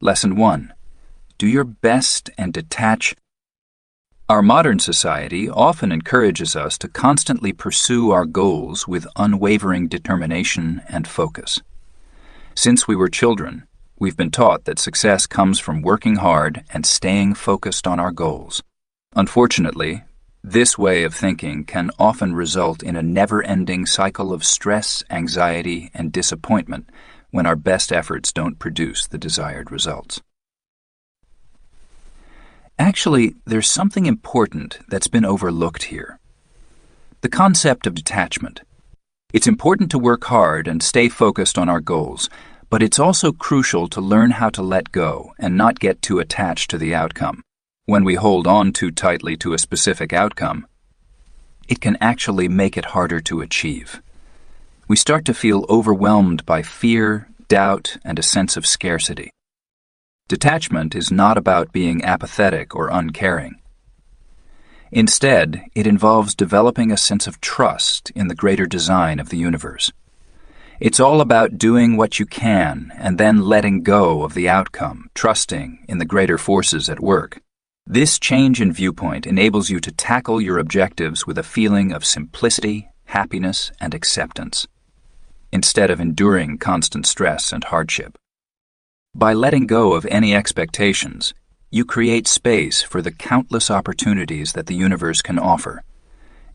Lesson 1. Do your best and detach. Our modern society often encourages us to constantly pursue our goals with unwavering determination and focus. Since we were children, we've been taught that success comes from working hard and staying focused on our goals. Unfortunately, this way of thinking can often result in a never-ending cycle of stress, anxiety, and disappointment when our best efforts don't produce the desired results. Actually, there's something important that's been overlooked here. The concept of detachment. It's important to work hard and stay focused on our goals, but it's also crucial to learn how to let go and not get too attached to the outcome. When we hold on too tightly to a specific outcome, it can actually make it harder to achieve. We start to feel overwhelmed by fear, doubt, and a sense of scarcity. Detachment is not about being apathetic or uncaring. Instead, it involves developing a sense of trust in the greater design of the universe. It's all about doing what you can and then letting go of the outcome, trusting in the greater forces at work. This change in viewpoint enables you to tackle your objectives with a feeling of simplicity, happiness, and acceptance, instead of enduring constant stress and hardship. By letting go of any expectations, you create space for the countless opportunities that the universe can offer.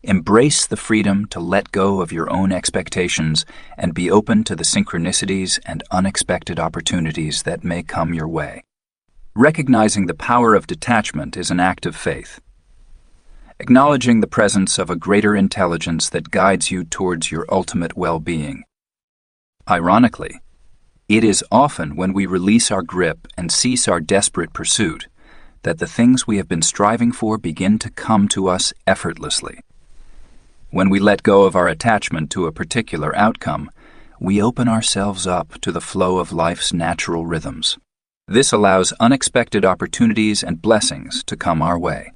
Embrace the freedom to let go of your own expectations and be open to the synchronicities and unexpected opportunities that may come your way. Recognizing the power of detachment is an act of faith. Acknowledging the presence of a greater intelligence that guides you towards your ultimate well-being. Ironically, it is often when we release our grip and cease our desperate pursuit that the things we have been striving for begin to come to us effortlessly. When we let go of our attachment to a particular outcome, we open ourselves up to the flow of life's natural rhythms. This allows unexpected opportunities and blessings to come our way.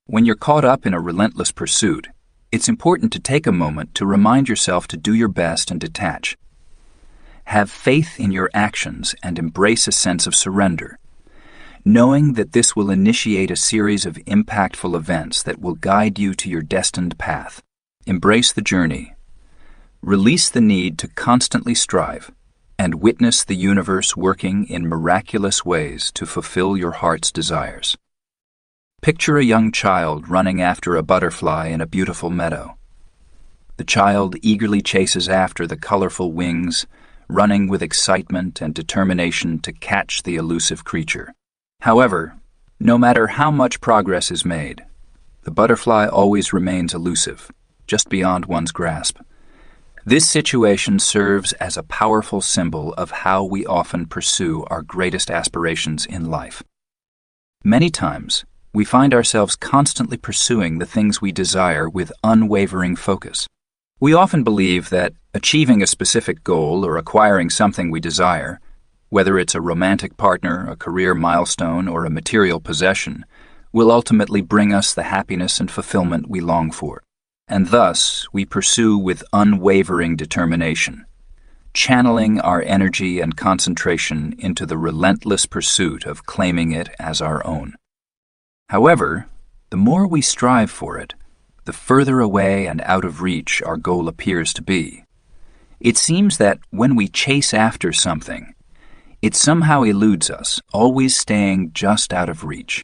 When you're caught up in a relentless pursuit, it's important to take a moment to remind yourself to do your best and detach. Have faith in your actions and embrace a sense of surrender, knowing that this will initiate a series of impactful events that will guide you to your destined path. Embrace the journey. Release the need to constantly strive, and witness the universe working in miraculous ways to fulfill your heart's desires. Picture a young child running after a butterfly in a beautiful meadow. The child eagerly chases after the colorful wings, running with excitement and determination to catch the elusive creature. However, no matter how much progress is made, the butterfly always remains elusive, just beyond one's grasp. This situation serves as a powerful symbol of how we often pursue our greatest aspirations in life. Many times, we find ourselves constantly pursuing the things we desire with unwavering focus. We often believe that achieving a specific goal or acquiring something we desire, whether it's a romantic partner, a career milestone, or a material possession, will ultimately bring us the happiness and fulfillment we long for. And thus, we pursue with unwavering determination, channeling our energy and concentration into the relentless pursuit of claiming it as our own. However, the more we strive for it, the further away and out of reach our goal appears to be. It seems that when we chase after something, it somehow eludes us, always staying just out of reach.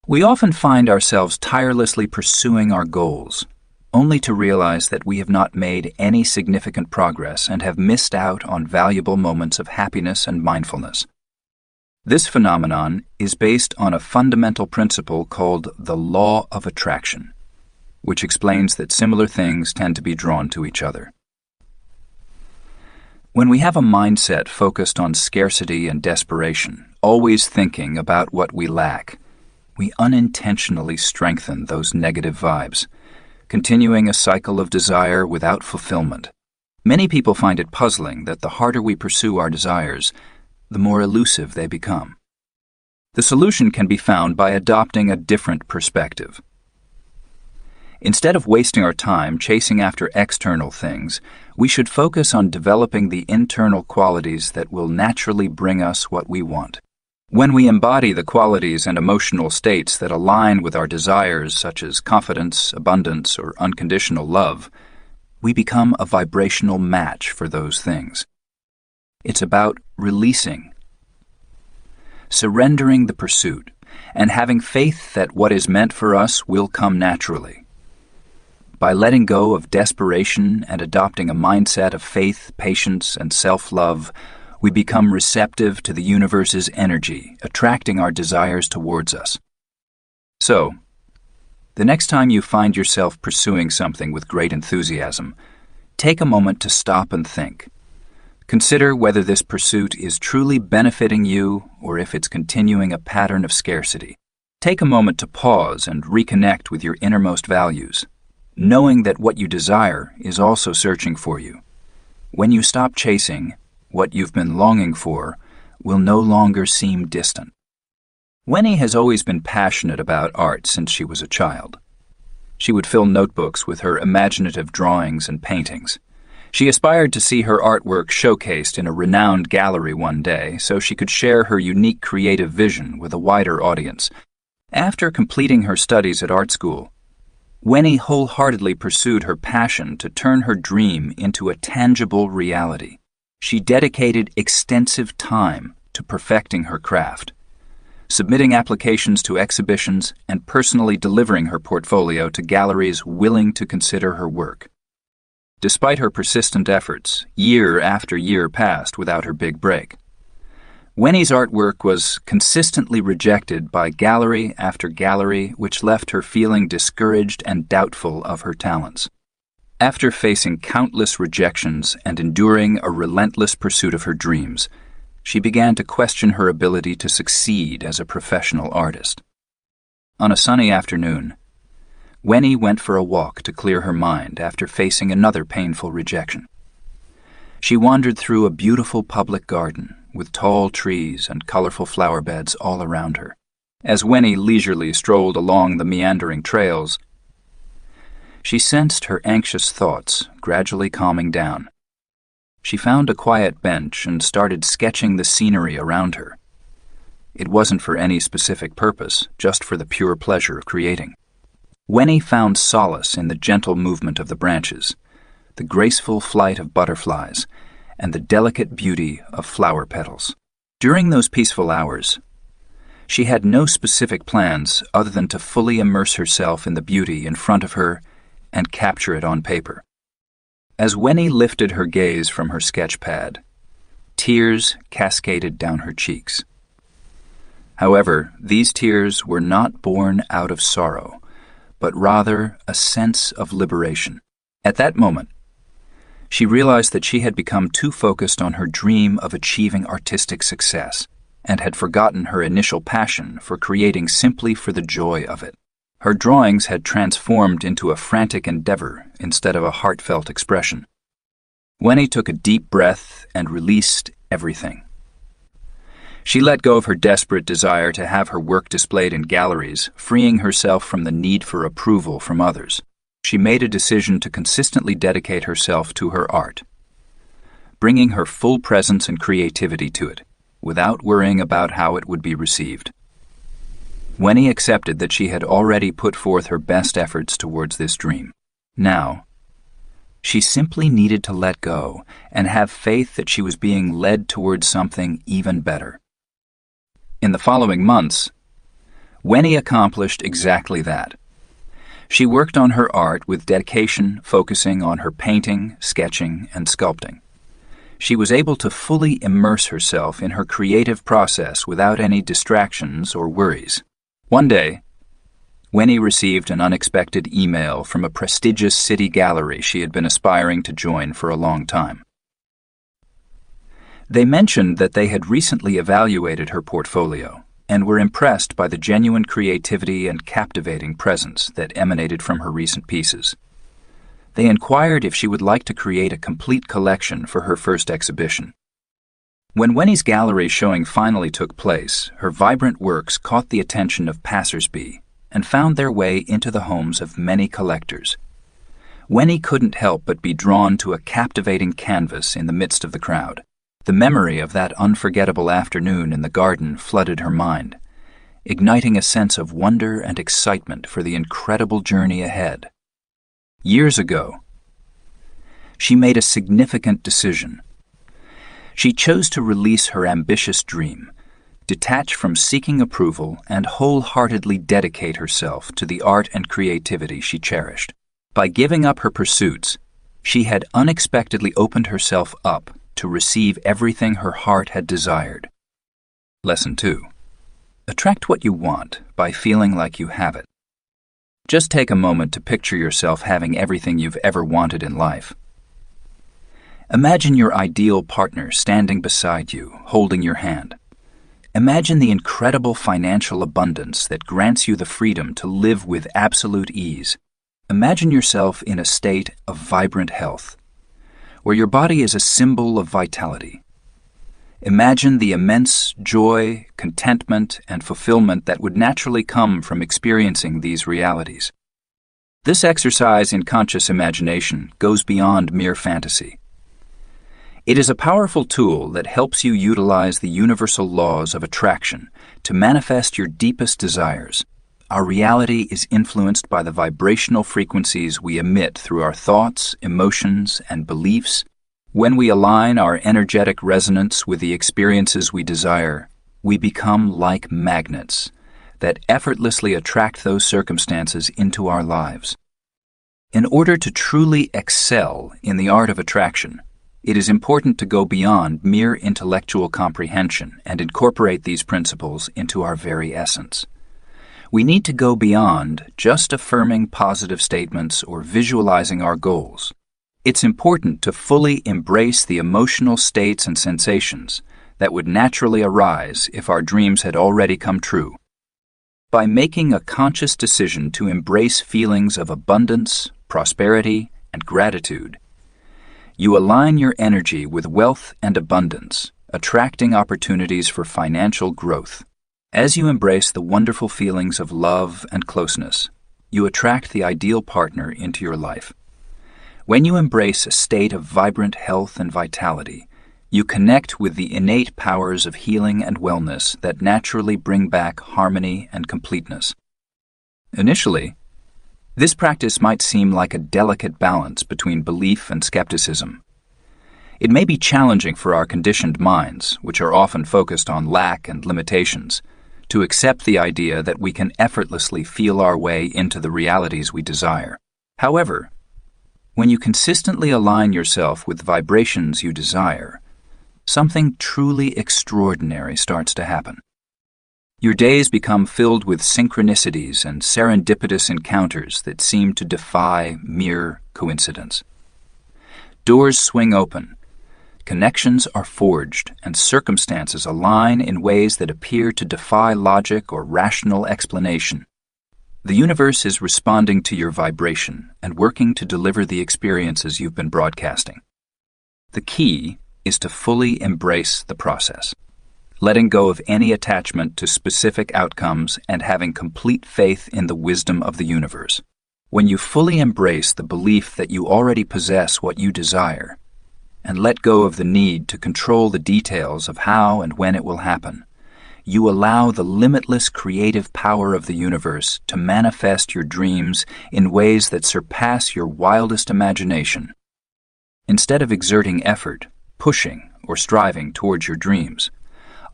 We often find ourselves tirelessly pursuing our goals, only to realize that we have not made any significant progress and have missed out on valuable moments of happiness and mindfulness. This phenomenon is based on a fundamental principle called the law of attraction, which explains that similar things tend to be drawn to each other. When we have a mindset focused on scarcity and desperation, always thinking about what we lack, we unintentionally strengthen those negative vibes, continuing a cycle of desire without fulfillment. Many people find it puzzling that the harder we pursue our desires, the more elusive they become. The solution can be found by adopting a different perspective. Instead of wasting our time chasing after external things, we should focus on developing the internal qualities that will naturally bring us what we want. When we embody the qualities and emotional states that align with our desires, such as confidence, abundance, or unconditional love, we become a vibrational match for those things. It's about releasing, surrendering the pursuit, and having faith that what is meant for us will come naturally. By letting go of desperation and adopting a mindset of faith, patience, and self-love, we become receptive to the universe's energy, attracting our desires towards us. So, the next time you find yourself pursuing something with great enthusiasm, take a moment to stop and think. Consider whether this pursuit is truly benefiting you or if it's continuing a pattern of scarcity. Take a moment to pause and reconnect with your innermost values, knowing that what you desire is also searching for you. When you stop chasing, what you've been longing for will no longer seem distant. Winnie has always been passionate about art since she was a child. She would fill notebooks with her imaginative drawings and paintings. She aspired to see her artwork showcased in a renowned gallery one day so she could share her unique creative vision with a wider audience. After completing her studies at art school, Winnie wholeheartedly pursued her passion to turn her dream into a tangible reality. She dedicated extensive time to perfecting her craft, submitting applications to exhibitions and personally delivering her portfolio to galleries willing to consider her work. Despite her persistent efforts, year after year passed without her big break. Winnie's artwork was consistently rejected by gallery after gallery, which left her feeling discouraged and doubtful of her talents. After facing countless rejections and enduring a relentless pursuit of her dreams, she began to question her ability to succeed as a professional artist. On a sunny afternoon, Winnie went for a walk to clear her mind after facing another painful rejection. She wandered through a beautiful public garden with tall trees and colorful flower beds all around her. As Winnie leisurely strolled along the meandering trails, she sensed her anxious thoughts gradually calming down. She found a quiet bench and started sketching the scenery around her. It wasn't for any specific purpose, just for the pure pleasure of creating. Winnie found solace in the gentle movement of the branches, the graceful flight of butterflies, and the delicate beauty of flower petals. During those peaceful hours, she had no specific plans other than to fully immerse herself in the beauty in front of her and capture it on paper. As Winnie lifted her gaze from her sketch pad, tears cascaded down her cheeks. However, these tears were not born out of sorrow, but rather a sense of liberation. At that moment, she realized that she had become too focused on her dream of achieving artistic success and had forgotten her initial passion for creating simply for the joy of it. Her drawings had transformed into a frantic endeavor instead of a heartfelt expression. Winnie took a deep breath and released everything. She let go of her desperate desire to have her work displayed in galleries, freeing herself from the need for approval from others. She made a decision to consistently dedicate herself to her art, bringing her full presence and creativity to it, without worrying about how it would be received. Winnie accepted that she had already put forth her best efforts towards this dream. Now, she simply needed to let go and have faith that she was being led towards something even better. In the following months, Winnie accomplished exactly that. She worked on her art with dedication, focusing on her painting, sketching, and sculpting. She was able to fully immerse herself in her creative process without any distractions or worries. One day, Winnie received an unexpected email from a prestigious city gallery she had been aspiring to join for a long time. They mentioned that they had recently evaluated her portfolio and were impressed by the genuine creativity and captivating presence that emanated from her recent pieces. They inquired if she would like to create a complete collection for her first exhibition. When Winnie's gallery showing finally took place, her vibrant works caught the attention of passers-by and found their way into the homes of many collectors. Winnie couldn't help but be drawn to a captivating canvas in the midst of the crowd. The memory of that unforgettable afternoon in the garden flooded her mind, igniting a sense of wonder and excitement for the incredible journey ahead. Years ago, she made a significant decision. She chose to release her ambitious dream, detach from seeking approval, and wholeheartedly dedicate herself to the art and creativity she cherished. By giving up her pursuits, she had unexpectedly opened herself up to receive everything her heart had desired. Lesson 2. Attract what you want by feeling like you have it. Just take a moment to picture yourself having everything you've ever wanted in life. Imagine your ideal partner standing beside you, holding your hand. Imagine the incredible financial abundance that grants you the freedom to live with absolute ease. Imagine yourself in a state of vibrant health, where your body is a symbol of vitality. Imagine the immense joy, contentment, and fulfillment that would naturally come from experiencing these realities. This exercise in conscious imagination goes beyond mere fantasy. It is a powerful tool that helps you utilize the universal laws of attraction to manifest your deepest desires. Our reality is influenced by the vibrational frequencies we emit through our thoughts, emotions, and beliefs. When we align our energetic resonance with the experiences we desire, we become like magnets that effortlessly attract those circumstances into our lives. In order to truly excel in the art of attraction, it is important to go beyond mere intellectual comprehension and incorporate these principles into our very essence. We need to go beyond just affirming positive statements or visualizing our goals. It's important to fully embrace the emotional states and sensations that would naturally arise if our dreams had already come true. By making a conscious decision to embrace feelings of abundance, prosperity, and gratitude, you align your energy with wealth and abundance, attracting opportunities for financial growth. As you embrace the wonderful feelings of love and closeness, you attract the ideal partner into your life. When you embrace a state of vibrant health and vitality, you connect with the innate powers of healing and wellness that naturally bring back harmony and completeness. Initially, this practice might seem like a delicate balance between belief and skepticism. It may be challenging for our conditioned minds, which are often focused on lack and limitations, to accept the idea that we can effortlessly feel our way into the realities we desire. However, when you consistently align yourself with vibrations you desire, something truly extraordinary starts to happen. Your days become filled with synchronicities and serendipitous encounters that seem to defy mere coincidence. Doors swing open, connections are forged, and circumstances align in ways that appear to defy logic or rational explanation. The universe is responding to your vibration and working to deliver the experiences you've been broadcasting. The key is to fully embrace the process, letting go of any attachment to specific outcomes and having complete faith in the wisdom of the universe. When you fully embrace the belief that you already possess what you desire, and let go of the need to control the details of how and when it will happen, you allow the limitless creative power of the universe to manifest your dreams in ways that surpass your wildest imagination. Instead of exerting effort, pushing, or striving towards your dreams,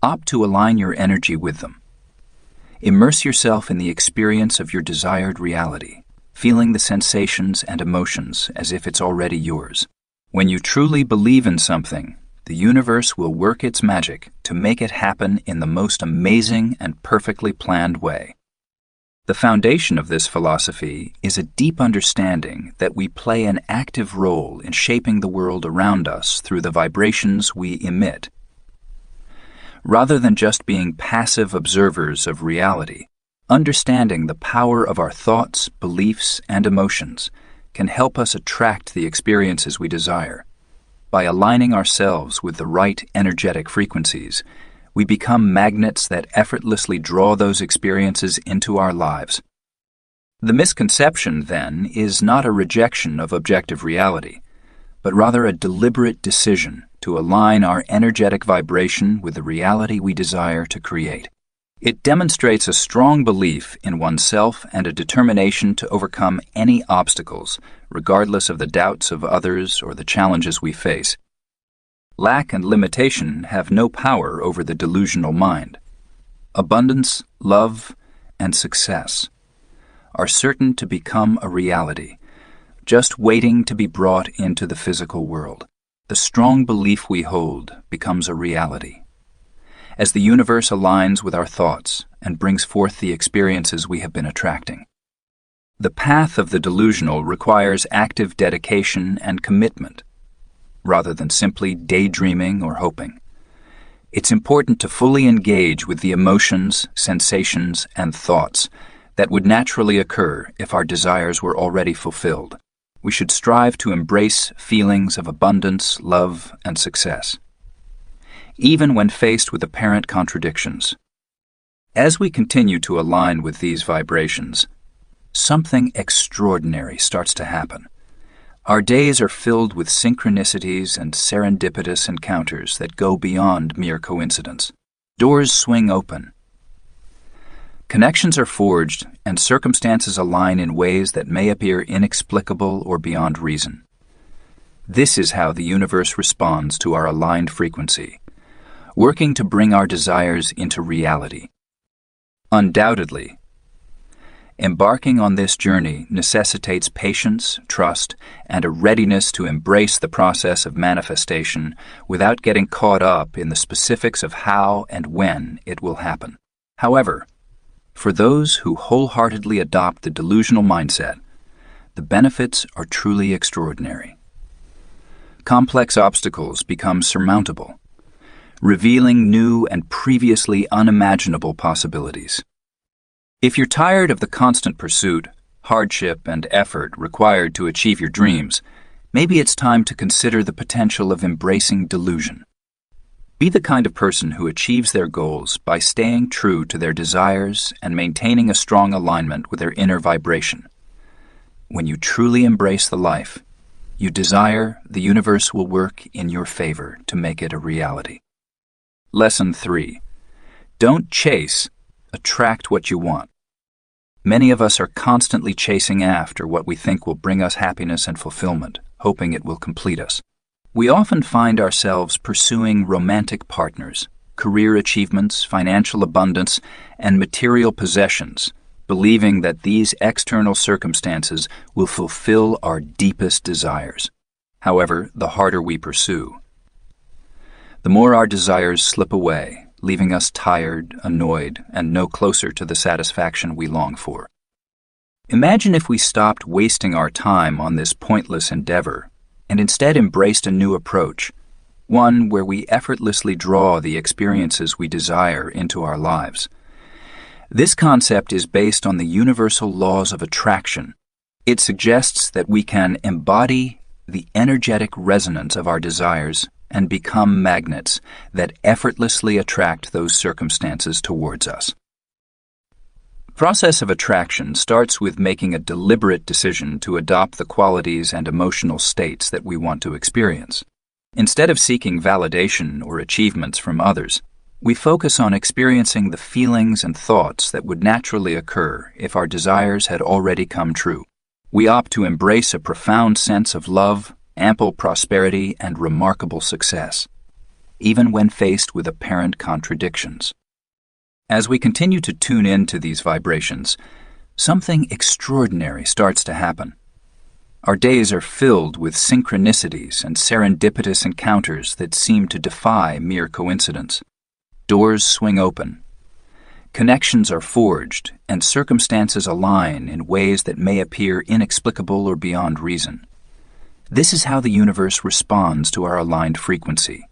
opt to align your energy with them. Immerse yourself in the experience of your desired reality, feeling the sensations and emotions as if it's already yours. When you truly believe in something, the universe will work its magic to make it happen in the most amazing and perfectly planned way. The foundation of this philosophy is a deep understanding that we play an active role in shaping the world around us through the vibrations we emit. Rather than just being passive observers of reality, understanding the power of our thoughts, beliefs, and emotions can help us attract the experiences we desire. By aligning ourselves with the right energetic frequencies, we become magnets that effortlessly draw those experiences into our lives. The misconception, then, is not a rejection of objective reality, but rather a deliberate decision to to align our energetic vibration with the reality we desire to create. It demonstrates a strong belief in oneself and a determination to overcome any obstacles, regardless of the doubts of others or the challenges we face. Lack and limitation have no power over the delusional mind. Abundance, love, and success are certain to become a reality, just waiting to be brought into the physical world. The strong belief we hold becomes a reality. As the universe aligns with our thoughts and brings forth the experiences we have been attracting. The path of the delusional requires active dedication and commitment, rather than simply daydreaming or hoping. It's important to fully engage with the emotions, sensations, and thoughts that would naturally occur if our desires were already fulfilled. We should strive to embrace feelings of abundance, love, and success, even when faced with apparent contradictions. As we continue to align with these vibrations, something extraordinary starts to happen. Our days are filled with synchronicities and serendipitous encounters that go beyond mere coincidence. Doors swing open. Connections are forged, and circumstances align in ways that may appear inexplicable or beyond reason. This is how the universe responds to our aligned frequency, working to bring our desires into reality. Undoubtedly, embarking on this journey necessitates patience, trust, and a readiness to embrace the process of manifestation without getting caught up in the specifics of how and when it will happen. However, for those who wholeheartedly adopt the delusional mindset, the benefits are truly extraordinary. Complex obstacles become surmountable, revealing new and previously unimaginable possibilities. If you're tired of the constant pursuit, hardship, and effort required to achieve your dreams, maybe it's time to consider the potential of embracing delusion. Be the kind of person who achieves their goals by staying true to their desires and maintaining a strong alignment with their inner vibration. When you truly embrace the life you desire, the universe will work in your favor to make it a reality. Lesson 3. Don't chase, attract what you want. Many of us are constantly chasing after what we think will bring us happiness and fulfillment, hoping it will complete us. We often find ourselves pursuing romantic partners, career achievements, financial abundance, and material possessions, believing that these external circumstances will fulfill our deepest desires. However, the harder we pursue, the more our desires slip away, leaving us tired, annoyed, and no closer to the satisfaction we long for. Imagine if we stopped wasting our time on this pointless endeavor and instead embraced a new approach, one where we effortlessly draw the experiences we desire into our lives. This concept is based on the universal laws of attraction. It suggests that we can embody the energetic resonance of our desires and become magnets that effortlessly attract those circumstances towards us. The process of attraction starts with making a deliberate decision to adopt the qualities and emotional states that we want to experience. Instead of seeking validation or achievements from others, we focus on experiencing the feelings and thoughts that would naturally occur if our desires had already come true. We opt to embrace a profound sense of love, ample prosperity, and remarkable success, even when faced with apparent contradictions. As we continue to tune into these vibrations, something extraordinary starts to happen. Our days are filled with synchronicities and serendipitous encounters that seem to defy mere coincidence. Doors swing open. Connections are forged, and circumstances align in ways that may appear inexplicable or beyond reason. This is how the universe responds to our aligned frequency,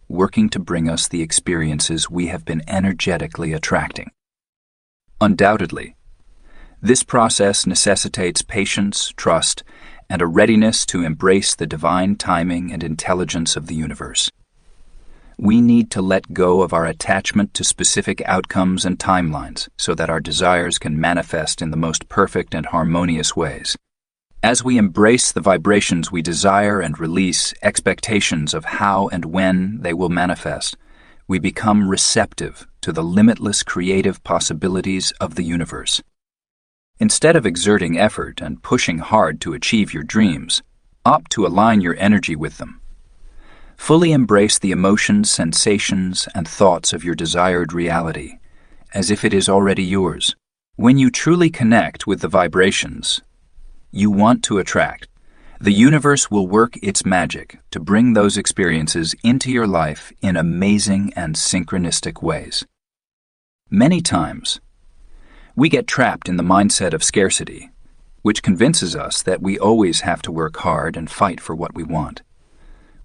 working to bring us the experiences we have been energetically attracting. Undoubtedly, this process necessitates patience, trust, and a readiness to embrace the divine timing and intelligence of the universe. We need to let go of our attachment to specific outcomes and timelines so that our desires can manifest in the most perfect and harmonious ways. As we embrace the vibrations we desire and release expectations of how and when they will manifest, we become receptive to the limitless creative possibilities of the universe. Instead of exerting effort and pushing hard to achieve your dreams, opt to align your energy with them. Fully embrace the emotions, sensations, and thoughts of your desired reality, as if it is already yours. When you truly connect with the vibrations you want to attract, the universe will work its magic to bring those experiences into your life in amazing and synchronistic ways. Many times, we get trapped in the mindset of scarcity, which convinces us that we always have to work hard and fight for what we want.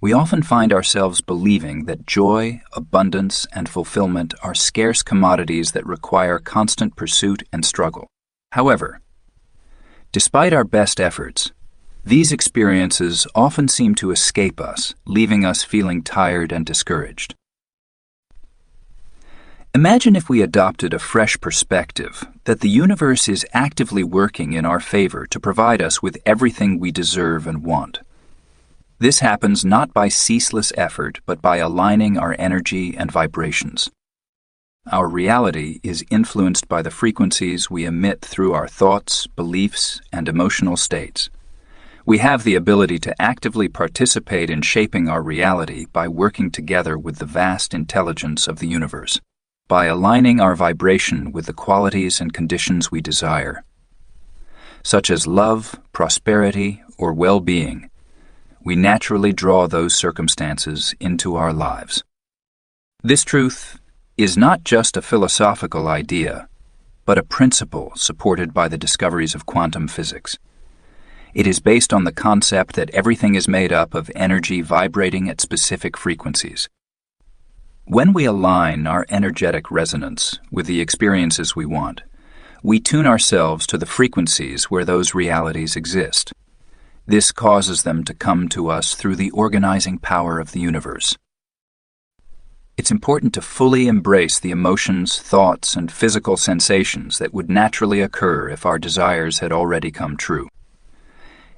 We often find ourselves believing that joy, abundance, and fulfillment are scarce commodities that require constant pursuit and struggle. However, despite our best efforts, these experiences often seem to escape us, leaving us feeling tired and discouraged. Imagine if we adopted a fresh perspective that the universe is actively working in our favor to provide us with everything we deserve and want. This happens not by ceaseless effort, but by aligning our energy and vibrations. Our reality is influenced by the frequencies we emit through our thoughts, beliefs, and emotional states. We have the ability to actively participate in shaping our reality by working together with the vast intelligence of the universe, by aligning our vibration with the qualities and conditions we desire, such as love, prosperity, or well-being. We naturally draw those circumstances into our lives. This truth is not just a philosophical idea, but a principle supported by the discoveries of quantum physics. It is based on the concept that everything is made up of energy vibrating at specific frequencies. When we align our energetic resonance with the experiences we want, we tune ourselves to the frequencies where those realities exist. This causes them to come to us through the organizing power of the universe. It's important to fully embrace the emotions, thoughts, and physical sensations that would naturally occur if our desires had already come true.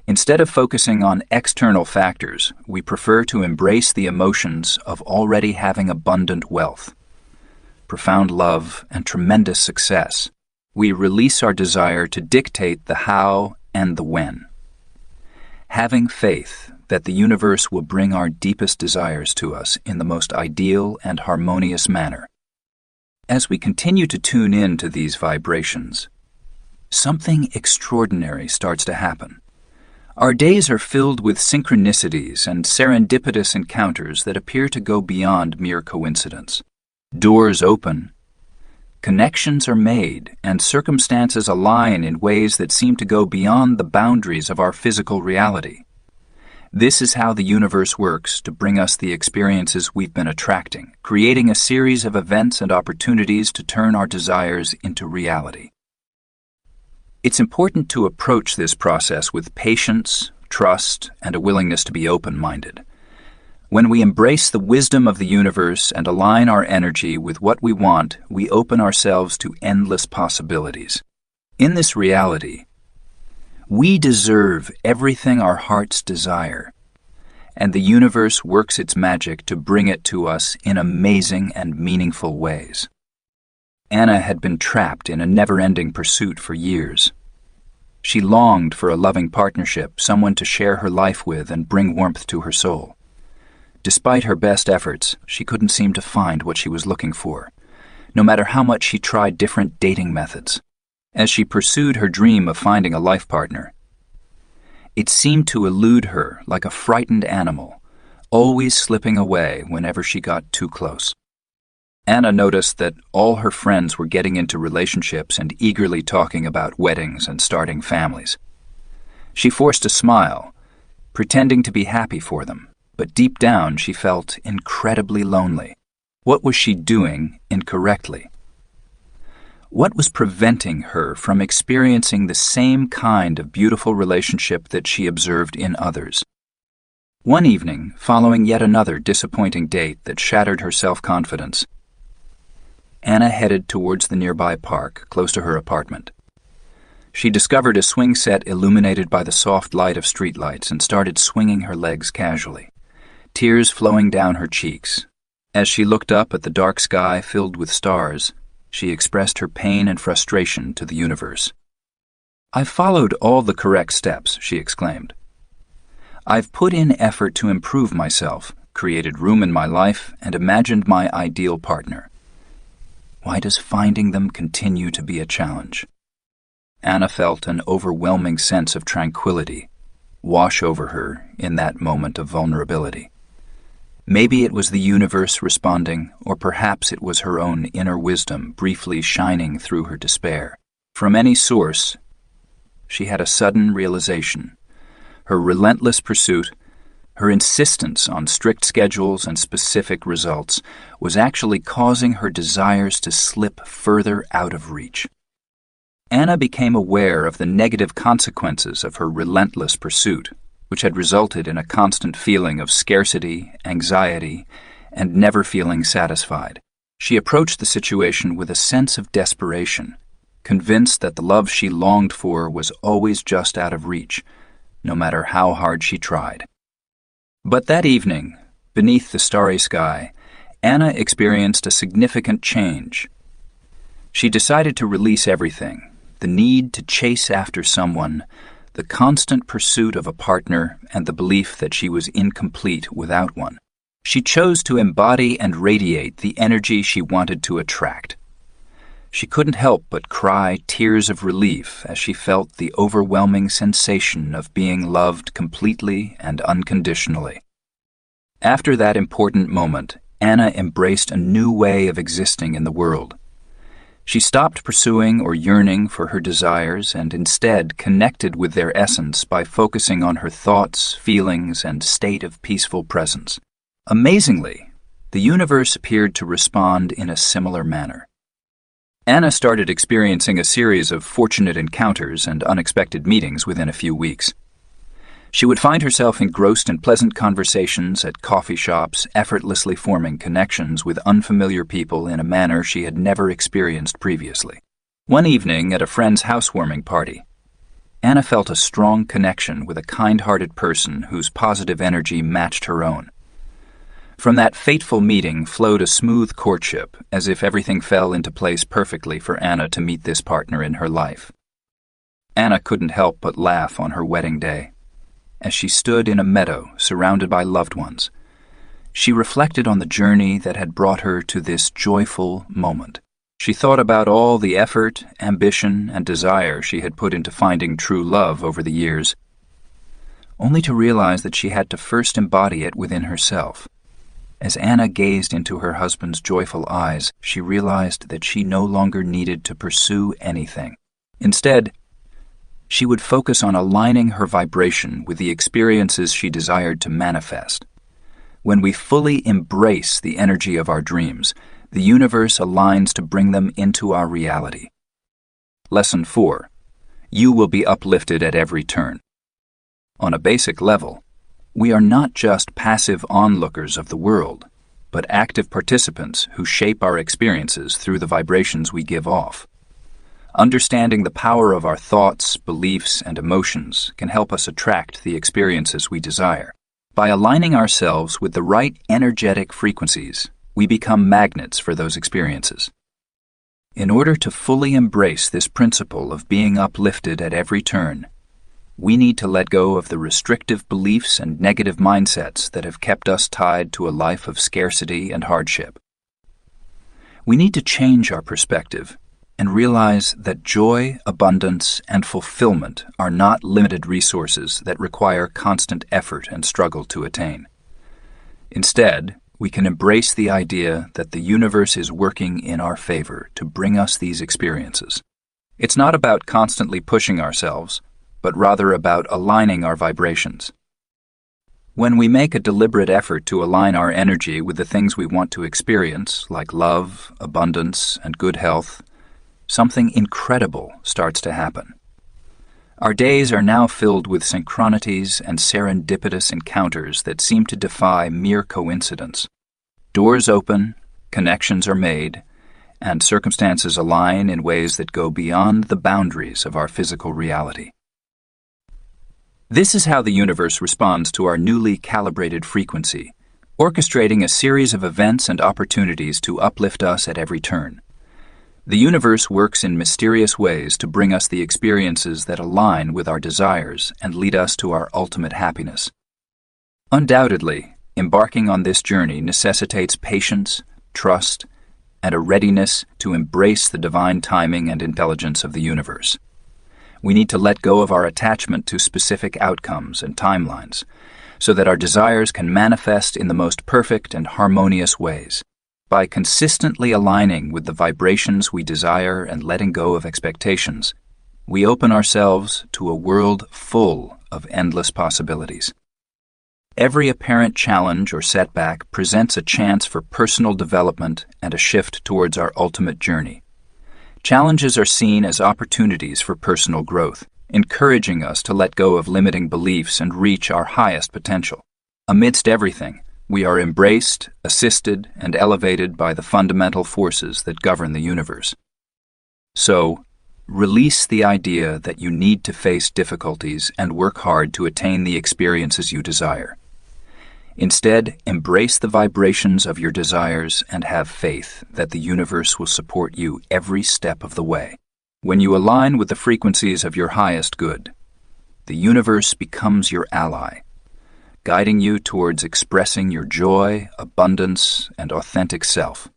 Instead of focusing on external factors, we prefer to embrace the emotions of already having abundant wealth, profound love, and tremendous success. We release our desire to dictate the how and the when, having faith that the universe will bring our deepest desires to us in the most ideal and harmonious manner. As we continue to tune in to these vibrations, something extraordinary starts to happen. Our days are filled with synchronicities and serendipitous encounters that appear to go beyond mere coincidence. Doors open, connections are made, and circumstances align in ways that seem to go beyond the boundaries of our physical reality. This is how the universe works to bring us the experiences we've been attracting, creating a series of events and opportunities to turn our desires into reality. It's important to approach this process with patience, trust, and a willingness to be open-minded. When we embrace the wisdom of the universe and align our energy with what we want, we open ourselves to endless possibilities. In this reality, we deserve everything our hearts desire, and the universe works its magic to bring it to us in amazing and meaningful ways. Anna had been trapped in a never-ending pursuit for years. She longed for a loving partnership, someone to share her life with and bring warmth to her soul. Despite her best efforts, she couldn't seem to find what she was looking for, no matter how much she tried different dating methods. As she pursued her dream of finding a life partner, it seemed to elude her like a frightened animal, always slipping away whenever she got too close. Anna noticed that all her friends were getting into relationships and eagerly talking about weddings and starting families. She forced a smile, pretending to be happy for them, but deep down she felt incredibly lonely. What was she doing incorrectly? What was preventing her from experiencing the same kind of beautiful relationship that she observed in others? One evening, following yet another disappointing date that shattered her self-confidence, Anna headed towards the nearby park, close to her apartment. She discovered a swing set illuminated by the soft light of streetlights and started swinging her legs casually, tears flowing down her cheeks. As she looked up at the dark sky filled with stars, she expressed her pain and frustration to the universe. "I've followed all the correct steps," she exclaimed. "I've put in effort to improve myself, created room in my life, and imagined my ideal partner. Why does finding them continue to be a challenge?" Anna felt an overwhelming sense of tranquility wash over her in that moment of vulnerability. Maybe it was the universe responding, or perhaps it was her own inner wisdom briefly shining through her despair. From any source, she had a sudden realization. Her relentless pursuit, her insistence on strict schedules and specific results, was actually causing her desires to slip further out of reach. Anna became aware of the negative consequences of her relentless pursuit, which had resulted in a constant feeling of scarcity, anxiety, and never feeling satisfied. She approached the situation with a sense of desperation, convinced that the love she longed for was always just out of reach, no matter how hard she tried. But that evening, beneath the starry sky, Anna experienced a significant change. She decided to release everything: the need to chase after someone, the constant pursuit of a partner, and the belief that she was incomplete without one. She chose to embody and radiate the energy she wanted to attract. She couldn't help but cry tears of relief as she felt the overwhelming sensation of being loved completely and unconditionally. After that important moment, Anna embraced a new way of existing in the world. She stopped pursuing or yearning for her desires and instead connected with their essence by focusing on her thoughts, feelings, and state of peaceful presence. Amazingly, the universe appeared to respond in a similar manner. Anna started experiencing a series of fortunate encounters and unexpected meetings within a few weeks. She would find herself engrossed in pleasant conversations at coffee shops, effortlessly forming connections with unfamiliar people in a manner she had never experienced previously. One evening at a friend's housewarming party, Anna felt a strong connection with a kind-hearted person whose positive energy matched her own. From that fateful meeting flowed a smooth courtship, as if everything fell into place perfectly for Anna to meet this partner in her life. Anna couldn't help but laugh on her wedding day. As she stood in a meadow surrounded by loved ones, she reflected on the journey that had brought her to this joyful moment. She thought about all the effort, ambition, and desire she had put into finding true love over the years, only to realize that she had to first embody it within herself. As Anna gazed into her husband's joyful eyes, she realized that she no longer needed to pursue anything. Instead, she would focus on aligning her vibration with the experiences she desired to manifest. When we fully embrace the energy of our dreams, the universe aligns to bring them into our reality. Lesson 4. You will be uplifted at every turn. On a basic level, we are not just passive onlookers of the world, but active participants who shape our experiences through the vibrations we give off. Understanding the power of our thoughts, beliefs, and emotions can help us attract the experiences we desire. By aligning ourselves with the right energetic frequencies, we become magnets for those experiences. In order to fully embrace this principle of being uplifted at every turn, we need to let go of the restrictive beliefs and negative mindsets that have kept us tied to a life of scarcity and hardship. We need to change our perspective and realize that joy, abundance, and fulfillment are not limited resources that require constant effort and struggle to attain. Instead, we can embrace the idea that the universe is working in our favor to bring us these experiences. It's not about constantly pushing ourselves, but rather about aligning our vibrations. When we make a deliberate effort to align our energy with the things we want to experience, like love, abundance, and good health, something incredible starts to happen. Our days are now filled with synchronities and serendipitous encounters that seem to defy mere coincidence. Doors open, connections are made, and circumstances align in ways that go beyond the boundaries of our physical reality. This is how the universe responds to our newly calibrated frequency, orchestrating a series of events and opportunities to uplift us at every turn. The universe works in mysterious ways to bring us the experiences that align with our desires and lead us to our ultimate happiness. Undoubtedly, embarking on this journey necessitates patience, trust, and a readiness to embrace the divine timing and intelligence of the universe. We need to let go of our attachment to specific outcomes and timelines, so that our desires can manifest in the most perfect and harmonious ways. By consistently aligning with the vibrations we desire and letting go of expectations, we open ourselves to a world full of endless possibilities. Every apparent challenge or setback presents a chance for personal development and a shift towards our ultimate journey. Challenges are seen as opportunities for personal growth, encouraging us to let go of limiting beliefs and reach our highest potential. Amidst everything, we are embraced, assisted, and elevated by the fundamental forces that govern the universe. So, release the idea that you need to face difficulties and work hard to attain the experiences you desire. Instead, embrace the vibrations of your desires and have faith that the universe will support you every step of the way. When you align with the frequencies of your highest good, the universe becomes your ally, guiding you towards expressing your joy, abundance, and authentic self.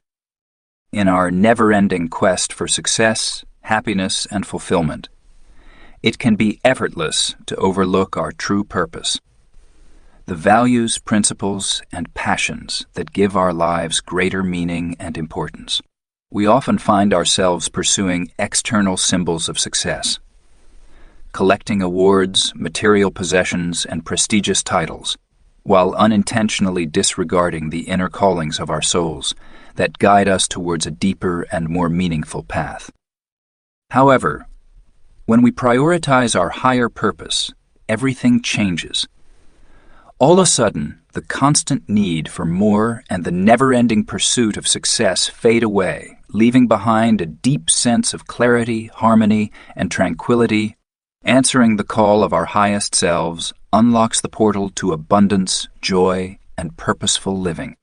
In our never-ending quest for success, happiness, and fulfillment, it can be effortless to overlook our true purpose, the values, principles, and passions that give our lives greater meaning and importance. We often find ourselves pursuing external symbols of success, collecting awards, material possessions, and prestigious titles, while unintentionally disregarding the inner callings of our souls that guide us towards a deeper and more meaningful path. However, when we prioritize our higher purpose, everything changes. All of a sudden, the constant need for more and the never-ending pursuit of success fade away, leaving behind a deep sense of clarity, harmony, and tranquility. Answering the call of our highest selves unlocks the portal to abundance, joy, and purposeful living.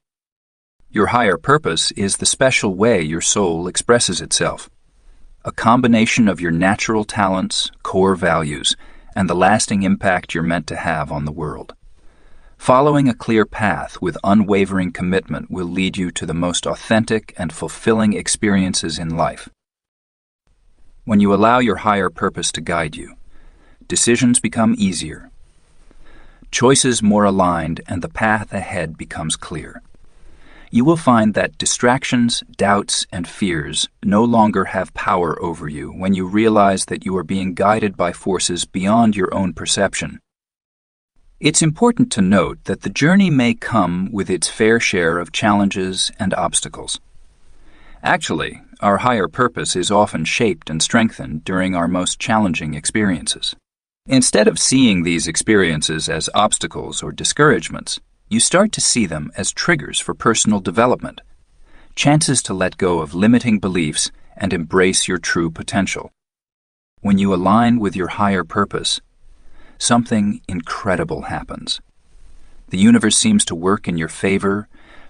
Your higher purpose is the special way your soul expresses itself, a combination of your natural talents, core values, and the lasting impact you're meant to have on the world. Following a clear path with unwavering commitment will lead you to the most authentic and fulfilling experiences in life. When you allow your higher purpose to guide you, decisions become easier, choices more aligned, and the path ahead becomes clear. You will find that distractions, doubts, and fears no longer have power over you when you realize that you are being guided by forces beyond your own perception. It's important to note that the journey may come with its fair share of challenges and obstacles. Actually, our higher purpose is often shaped and strengthened during our most challenging experiences. Instead of seeing these experiences as obstacles or discouragements, you start to see them as triggers for personal development, chances to let go of limiting beliefs and embrace your true potential. When you align with your higher purpose, something incredible happens. The universe seems to work in your favor,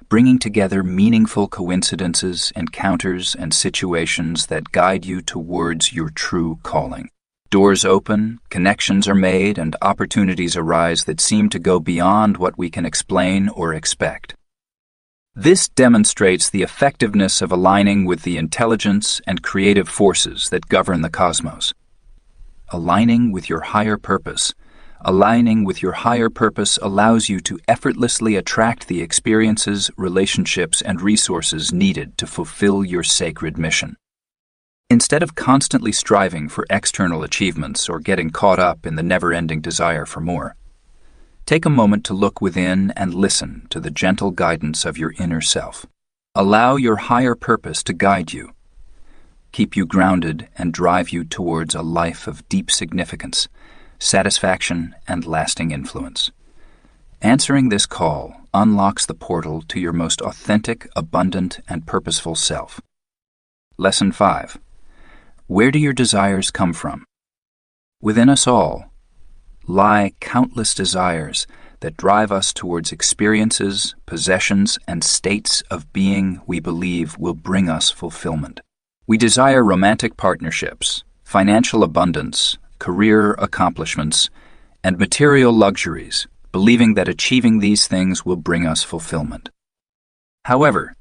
bringing together meaningful coincidences, encounters, and situations that guide you towards your true calling. Doors open, connections are made, and opportunities arise that seem to go beyond what we can explain or expect. This demonstrates the effectiveness of aligning with the intelligence and creative forces that govern the cosmos. Aligning with your higher purpose allows you to effortlessly attract the experiences, relationships, and resources needed to fulfill your sacred mission. Instead of constantly striving for external achievements or getting caught up in the never-ending desire for more, take a moment to look within and listen to the gentle guidance of your inner self. Allow your higher purpose to guide you, keep you grounded, and drive you towards a life of deep significance, satisfaction, and lasting influence. Answering this call unlocks the portal to your most authentic, abundant, and purposeful self. Lesson 5. Where do your desires come from? Within us all lie countless desires that drive us towards experiences, possessions, and states of being we believe will bring us fulfillment. We desire romantic partnerships, financial abundance, career accomplishments, and material luxuries, believing that achieving these things will bring us fulfillment. However,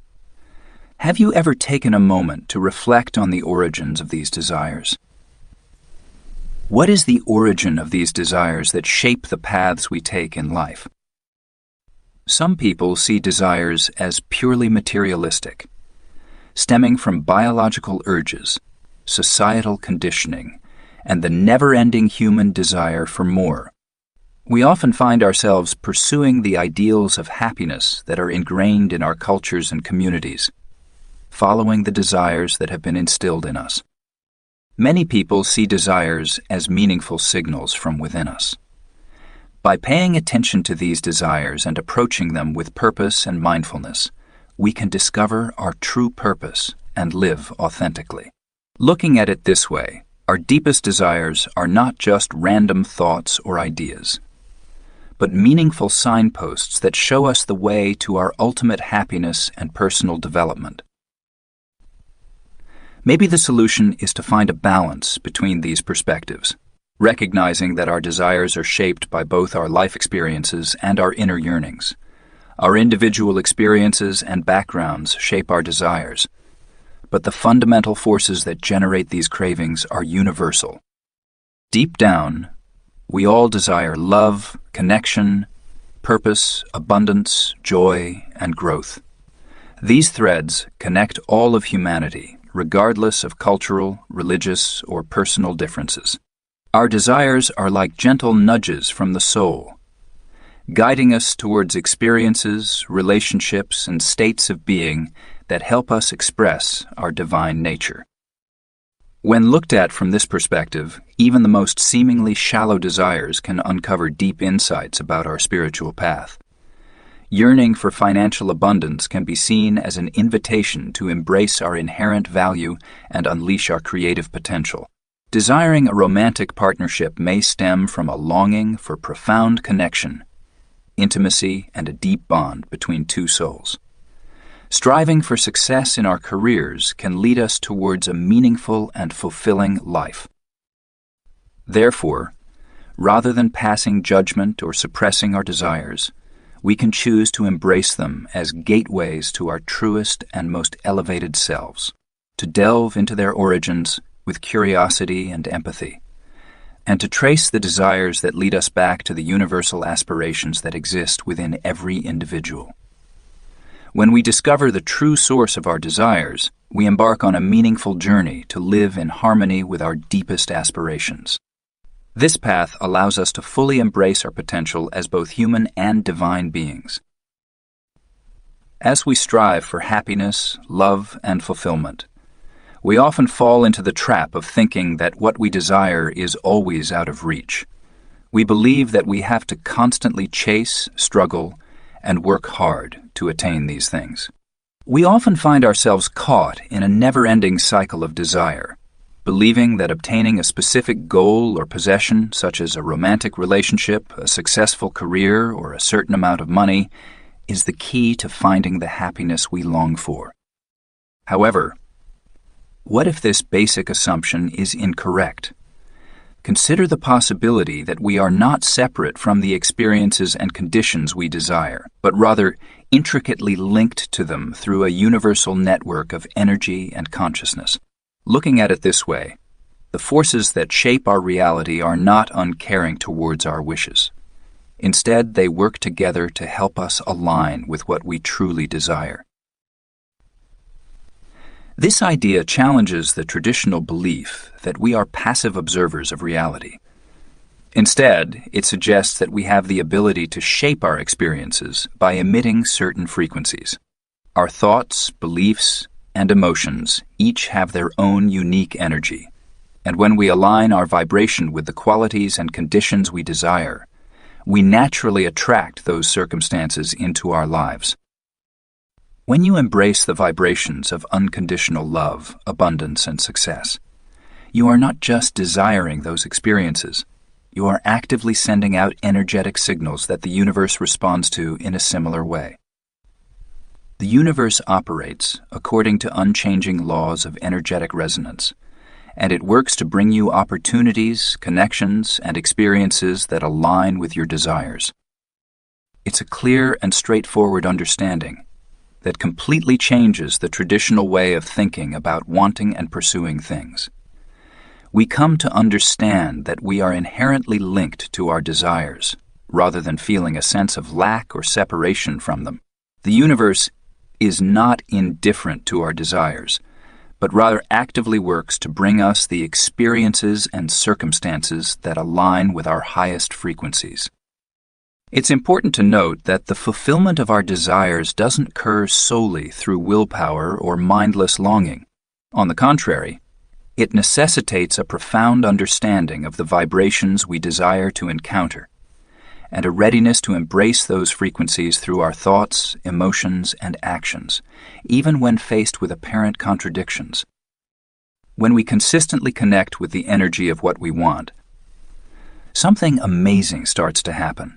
have you ever taken a moment to reflect on the origins of these desires? What is the origin of these desires that shape the paths we take in life? Some people see desires as purely materialistic, stemming from biological urges, societal conditioning, and the never-ending human desire for more. We often find ourselves pursuing the ideals of happiness that are ingrained in our cultures and communities, following the desires that have been instilled in us. Many people see desires as meaningful signals from within us. By paying attention to these desires and approaching them with purpose and mindfulness, we can discover our true purpose and live authentically. Looking at it this way, our deepest desires are not just random thoughts or ideas, but meaningful signposts that show us the way to our ultimate happiness and personal development. Maybe the solution is to find a balance between these perspectives, recognizing that our desires are shaped by both our life experiences and our inner yearnings. Our individual experiences and backgrounds shape our desires, but the fundamental forces that generate these cravings are universal. Deep down, we all desire love, connection, purpose, abundance, joy, and growth. These threads connect all of humanity, regardless of cultural, religious, or personal differences. Our desires are like gentle nudges from the soul, guiding us towards experiences, relationships, and states of being that help us express our divine nature. When looked at from this perspective, even the most seemingly shallow desires can uncover deep insights about our spiritual path. Yearning for financial abundance can be seen as an invitation to embrace our inherent value and unleash our creative potential. Desiring a romantic partnership may stem from a longing for profound connection, intimacy, and a deep bond between two souls. Striving for success in our careers can lead us towards a meaningful and fulfilling life. Therefore, rather than passing judgment or suppressing our desires, we can choose to embrace them as gateways to our truest and most elevated selves, to delve into their origins with curiosity and empathy, and to trace the desires that lead us back to the universal aspirations that exist within every individual. When we discover the true source of our desires, we embark on a meaningful journey to live in harmony with our deepest aspirations. This path allows us to fully embrace our potential as both human and divine beings. As we strive for happiness, love, and fulfillment, we often fall into the trap of thinking that what we desire is always out of reach. We believe that we have to constantly chase, struggle, and work hard to attain these things. We often find ourselves caught in a never-ending cycle of desire, believing that obtaining a specific goal or possession, such as a romantic relationship, a successful career, or a certain amount of money, is the key to finding the happiness we long for. However, what if this basic assumption is incorrect? Consider the possibility that we are not separate from the experiences and conditions we desire, but rather intricately linked to them through a universal network of energy and consciousness. Looking at it this way, the forces that shape our reality are not uncaring towards our wishes. Instead, they work together to help us align with what we truly desire. This idea challenges the traditional belief that we are passive observers of reality. Instead, it suggests that we have the ability to shape our experiences by emitting certain frequencies. Our thoughts, beliefs, and emotions each have their own unique energy, and when we align our vibration with the qualities and conditions we desire, we naturally attract those circumstances into our lives. When you embrace the vibrations of unconditional love, abundance, and success, you are not just desiring those experiences. You are actively sending out energetic signals that the universe responds to in a similar way. The universe operates according to unchanging laws of energetic resonance, and it works to bring you opportunities, connections, and experiences that align with your desires. It's a clear and straightforward understanding that completely changes the traditional way of thinking about wanting and pursuing things. We come to understand that we are inherently linked to our desires, rather than feeling a sense of lack or separation from them. The universe is not indifferent to our desires, but rather actively works to bring us the experiences and circumstances that align with our highest frequencies. It's important to note that the fulfillment of our desires doesn't occur solely through willpower or mindless longing. On the contrary, it necessitates a profound understanding of the vibrations we desire to encounter, and a readiness to embrace those frequencies through our thoughts, emotions, and actions, even when faced with apparent contradictions. When we consistently connect with the energy of what we want, something amazing starts to happen.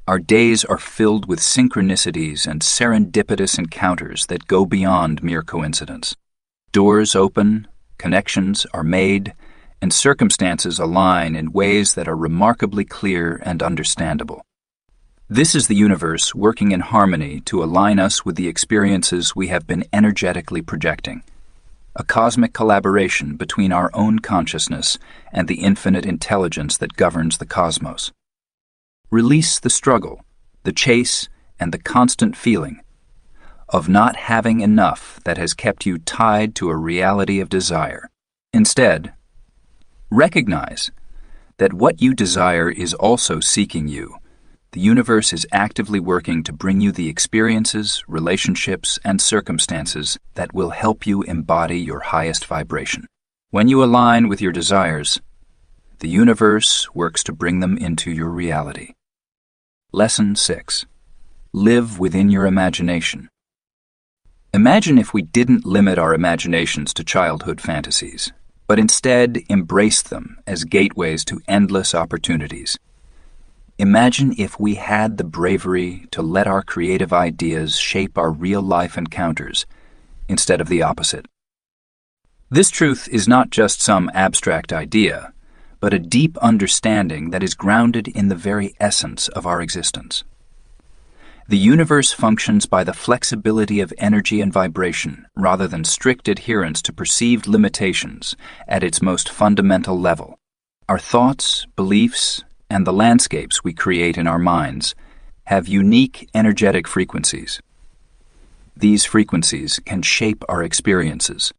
Our days are filled with synchronicities and serendipitous encounters that go beyond mere coincidence. Doors open, connections are made, and circumstances align in ways that are remarkably clear and understandable. This is the universe working in harmony to align us with the experiences we have been energetically projecting, a cosmic collaboration between our own consciousness and the infinite intelligence that governs the cosmos. Release the struggle, the chase, and the constant feeling of not having enough that has kept you tied to a reality of desire. Instead, recognize that what you desire is also seeking you. The universe is actively working to bring you the experiences, relationships, and circumstances that will help you embody your highest vibration. When you align with your desires, the universe works to bring them into your reality. Lesson 6. Live within your imagination. Imagine if we didn't limit our imaginations to childhood fantasies, but instead embraced them as gateways to endless opportunities. Imagine if we had the bravery to let our creative ideas shape our real-life encounters, instead of the opposite. This truth is not just some abstract idea, but a deep understanding that is grounded in the very essence of our existence. The universe functions by the flexibility of energy and vibration rather than strict adherence to perceived limitations at its most fundamental level. Our thoughts, beliefs, and the landscapes we create in our minds have unique energetic frequencies. These frequencies can shape our experiences.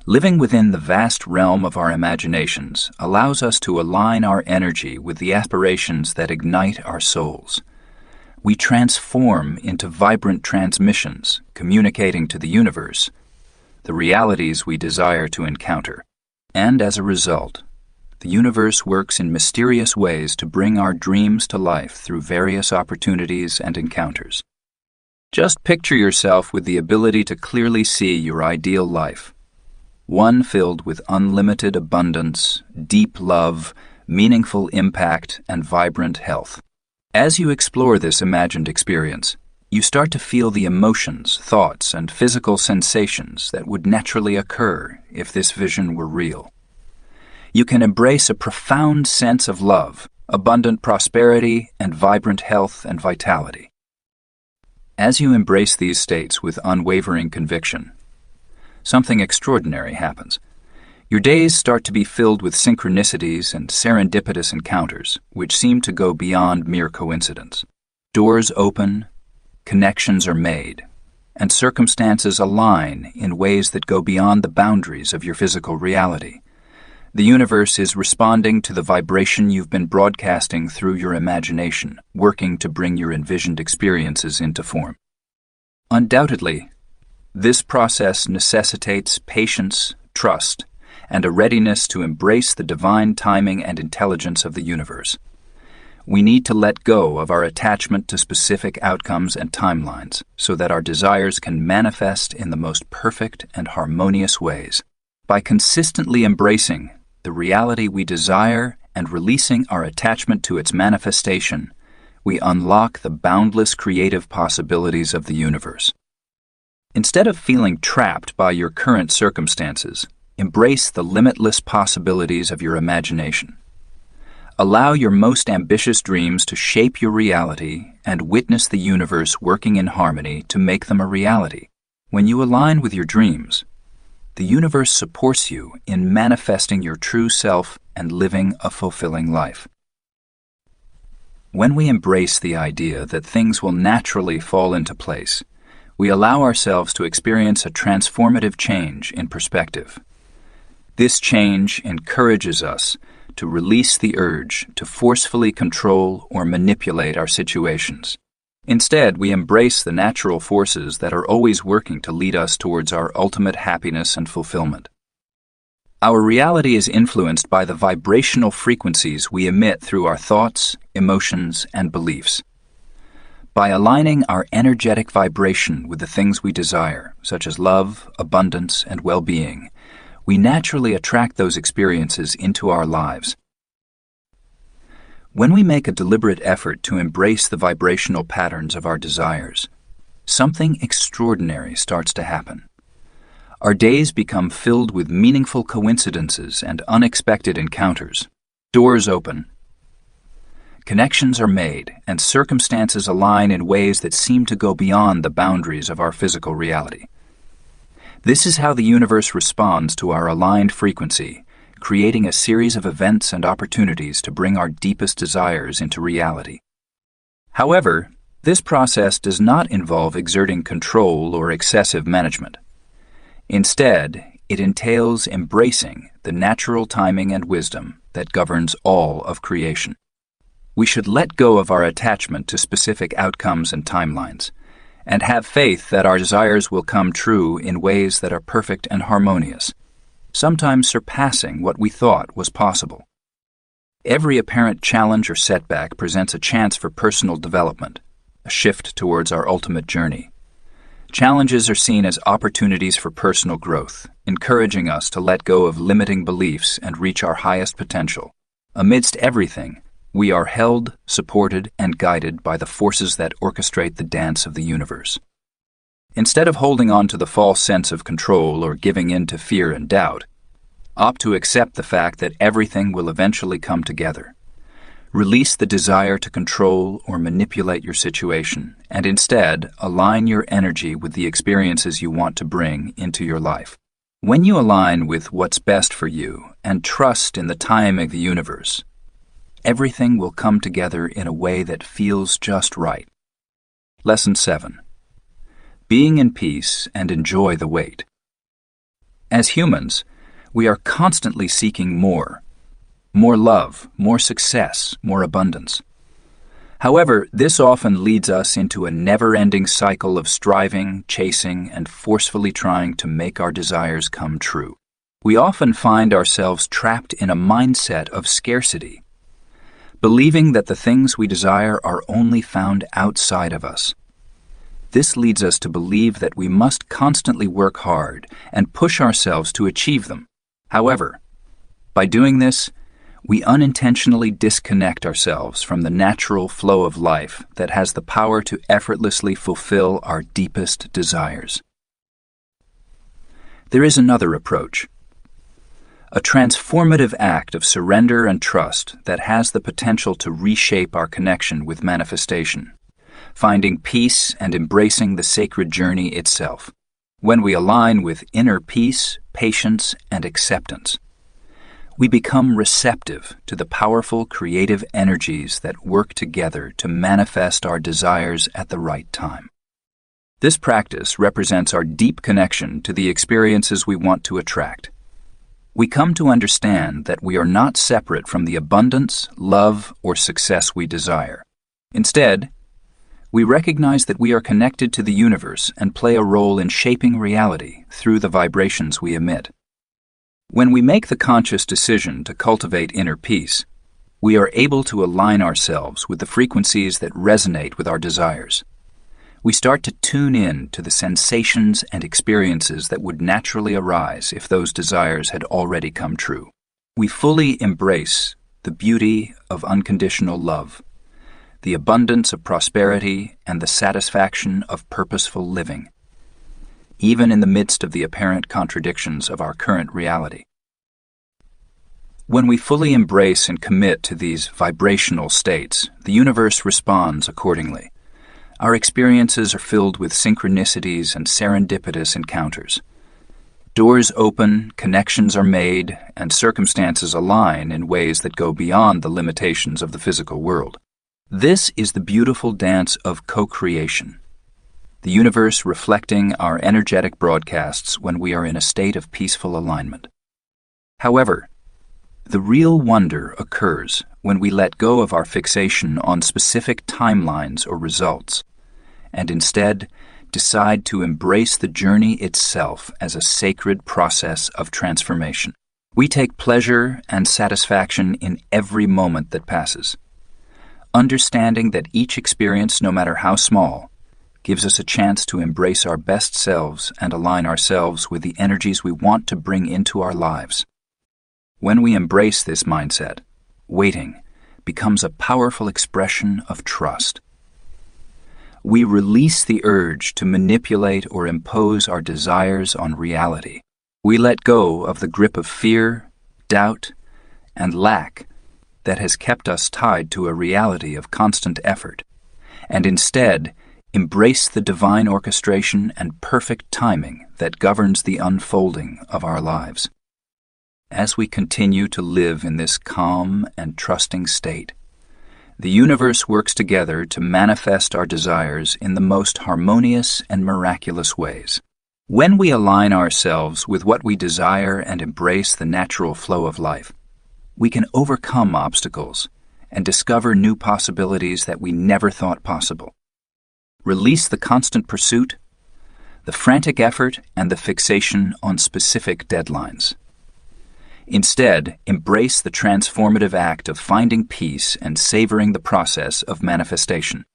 Living within the vast realm of our imaginations allows us to align our energy with the aspirations that ignite our souls. We transform into vibrant transmissions, communicating to the universe the realities we desire to encounter. And as a result, the universe works in mysterious ways to bring our dreams to life through various opportunities and encounters. Just picture yourself with the ability to clearly see your ideal life, one filled with unlimited abundance, deep love, meaningful impact, and vibrant health. As you explore this imagined experience, you start to feel the emotions, thoughts, and physical sensations that would naturally occur if this vision were real. You can embrace a profound sense of love, abundant prosperity, and vibrant health and vitality. As you embrace these states with unwavering conviction, something extraordinary happens. Your days start to be filled with synchronicities and serendipitous encounters, which seem to go beyond mere coincidence. Doors open, connections are made, and circumstances align in ways that go beyond the boundaries of your physical reality. The universe is responding to the vibration you've been broadcasting through your imagination, working to bring your envisioned experiences into form. Undoubtedly, this process necessitates patience, trust, and a readiness to embrace the divine timing and intelligence of the universe. We need to let go of our attachment to specific outcomes and timelines so that our desires can manifest in the most perfect and harmonious ways. By consistently embracing the reality we desire and releasing our attachment to its manifestation, we unlock the boundless creative possibilities of the universe. Instead of feeling trapped by your current circumstances, embrace the limitless possibilities of your imagination. Allow your most ambitious dreams to shape your reality and witness the universe working in harmony to make them a reality. When you align with your dreams, the universe supports you in manifesting your true self and living a fulfilling life. When we embrace the idea that things will naturally fall into place, we allow ourselves to experience a transformative change in perspective. This change encourages us to release the urge to forcefully control or manipulate our situations. Instead, we embrace the natural forces that are always working to lead us towards our ultimate happiness and fulfillment. Our reality is influenced by the vibrational frequencies we emit through our thoughts, emotions, and beliefs. By aligning our energetic vibration with the things we desire, such as love, abundance, and well-being, we naturally attract those experiences into our lives. When we make a deliberate effort to embrace the vibrational patterns of our desires, something extraordinary starts to happen. Our days become filled with meaningful coincidences and unexpected encounters. Doors open, connections are made, and circumstances align in ways that seem to go beyond the boundaries of our physical reality. This is how the universe responds to our aligned frequency, creating a series of events and opportunities to bring our deepest desires into reality. However, this process does not involve exerting control or excessive management. Instead, it entails embracing the natural timing and wisdom that governs all of creation. We should let go of our attachment to specific outcomes and timelines, and have faith that our desires will come true in ways that are perfect and harmonious, sometimes surpassing what we thought was possible. Every apparent challenge or setback presents a chance for personal development, a shift towards our ultimate journey. Challenges are seen as opportunities for personal growth, encouraging us to let go of limiting beliefs and reach our highest potential. Amidst everything, we are held, supported, and guided by the forces that orchestrate the dance of the universe. Instead of holding on to the false sense of control or giving in to fear and doubt, opt to accept the fact that everything will eventually come together. Release the desire to control or manipulate your situation, and instead align your energy with the experiences you want to bring into your life. When you align with what's best for you and trust in the timing of the universe, everything will come together in a way that feels just right. Lesson 7. Being in peace and enjoy the wait. As humans, we are constantly seeking more love, more success, more abundance. However, this often leads us into a never-ending cycle of striving, chasing, and forcefully trying to make our desires come true. We often find ourselves trapped in a mindset of scarcity, believing that the things we desire are only found outside of us. This leads us to believe that we must constantly work hard and push ourselves to achieve them. However, by doing this, we unintentionally disconnect ourselves from the natural flow of life that has the power to effortlessly fulfill our deepest desires. There is another approach, a transformative act of surrender and trust that has the potential to reshape our connection with manifestation, finding peace and embracing the sacred journey itself. When we align with inner peace, patience, and acceptance, we become receptive to the powerful creative energies that work together to manifest our desires at the right time. This practice represents our deep connection to the experiences we want to attract. We come to understand that we are not separate from the abundance, love, or success we desire. Instead, we recognize that we are connected to the universe and play a role in shaping reality through the vibrations we emit. When we make the conscious decision to cultivate inner peace, We are able to align ourselves with the frequencies that resonate with our desires. We start to tune in to the sensations and experiences that would naturally arise if those desires had already come true. We fully embrace the beauty of unconditional love, the abundance of prosperity, and the satisfaction of purposeful living, even in the midst of the apparent contradictions of our current reality. When we fully embrace and commit to these vibrational states, the universe responds accordingly. Our experiences are filled with synchronicities and serendipitous encounters. Doors open, connections are made, and circumstances align in ways that go beyond the limitations of the physical world. This is the beautiful dance of co-creation, the universe reflecting our energetic broadcasts when we are in a state of peaceful alignment. However, the real wonder occurs when we let go of our fixation on specific timelines or results, and instead decide to embrace the journey itself as a sacred process of transformation. We take pleasure and satisfaction in every moment that passes, understanding that each experience, no matter how small, gives us a chance to embrace our best selves and align ourselves with the energies we want to bring into our lives. When we embrace this mindset, waiting becomes a powerful expression of trust. We release the urge to manipulate or impose our desires on reality. We let go of the grip of fear, doubt, and lack that has kept us tied to a reality of constant effort, and instead embrace the divine orchestration and perfect timing that governs the unfolding of our lives. As we continue to live in this calm and trusting state, the universe works together to manifest our desires in the most harmonious and miraculous ways. When we align ourselves with what we desire and embrace the natural flow of life, we can overcome obstacles and discover new possibilities that we never thought possible. Release the constant pursuit, the frantic effort, and the fixation on specific deadlines. Instead, embrace the transformative act of finding peace and savoring the process of manifestation.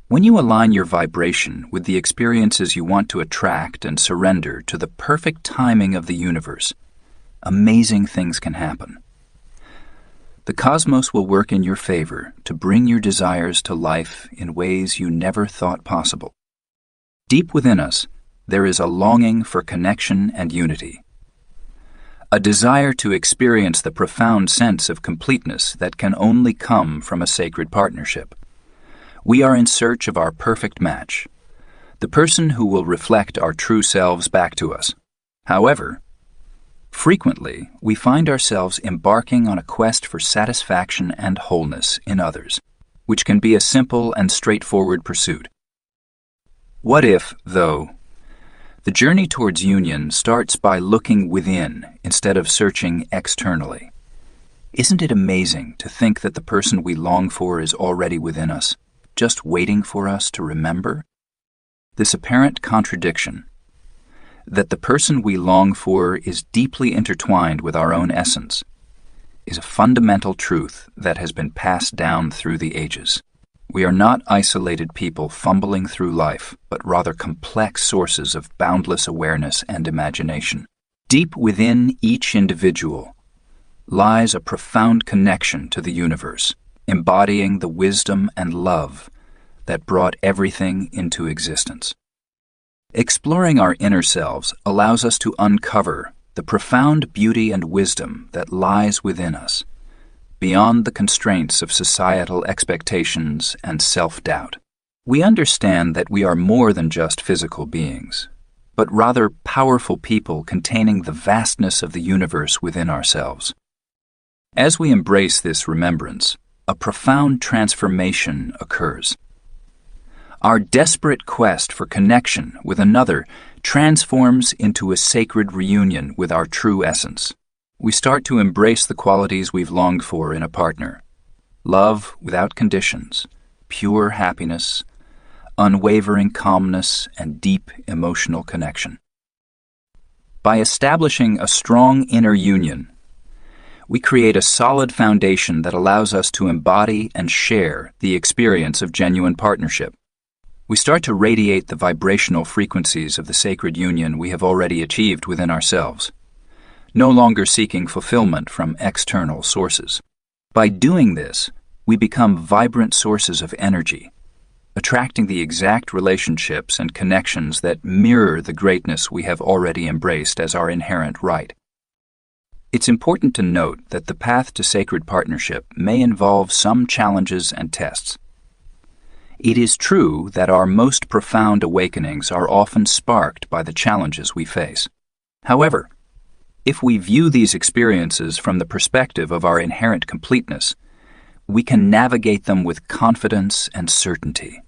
When you align your vibration with the experiences you want to attract and surrender to the perfect timing of the universe, amazing things can happen. The cosmos will work in your favor to bring your desires to life in ways you never thought possible. Deep within us, there is a longing for connection and unity, a desire to experience the profound sense of completeness that can only come from a sacred partnership. We are in search of our perfect match, the person who will reflect our true selves back to us. However, frequently we find ourselves embarking on a quest for satisfaction and wholeness in others, which can be a simple and straightforward pursuit. What if, though, the journey towards union starts by looking within instead of searching externally? Isn't it amazing to think that the person we long for is already within us, just waiting for us to remember? This apparent contradiction, that the person we long for is deeply intertwined with our own essence, is a fundamental truth that has been passed down through the ages. We are not isolated people fumbling through life, but rather complex sources of boundless awareness and imagination. Deep within each individual lies a profound connection to the universe, embodying the wisdom and love that brought everything into existence. Exploring our inner selves allows us to uncover the profound beauty and wisdom that lies within us, beyond the constraints of societal expectations and self-doubt. We understand that we are more than just physical beings, but rather powerful people containing the vastness of the universe within ourselves. As we embrace this remembrance, a profound transformation occurs. Our desperate quest for connection with another transforms into a sacred reunion with our true essence. We start to embrace the qualities we've longed for in a partner: love without conditions, pure happiness, unwavering calmness, and deep emotional connection. By establishing a strong inner union, We create a solid foundation that allows us to embody and share the experience of genuine partnership. We start to radiate the vibrational frequencies of the sacred union we have already achieved within ourselves, no longer seeking fulfillment from external sources. By doing this, we become vibrant sources of energy, attracting the exact relationships and connections that mirror the greatness we have already embraced as our inherent right. It's important to note that the path to sacred partnership may involve some challenges and tests. It is true that our most profound awakenings are often sparked by the challenges we face. However, if we view these experiences from the perspective of our inherent completeness, we can navigate them with confidence and certainty,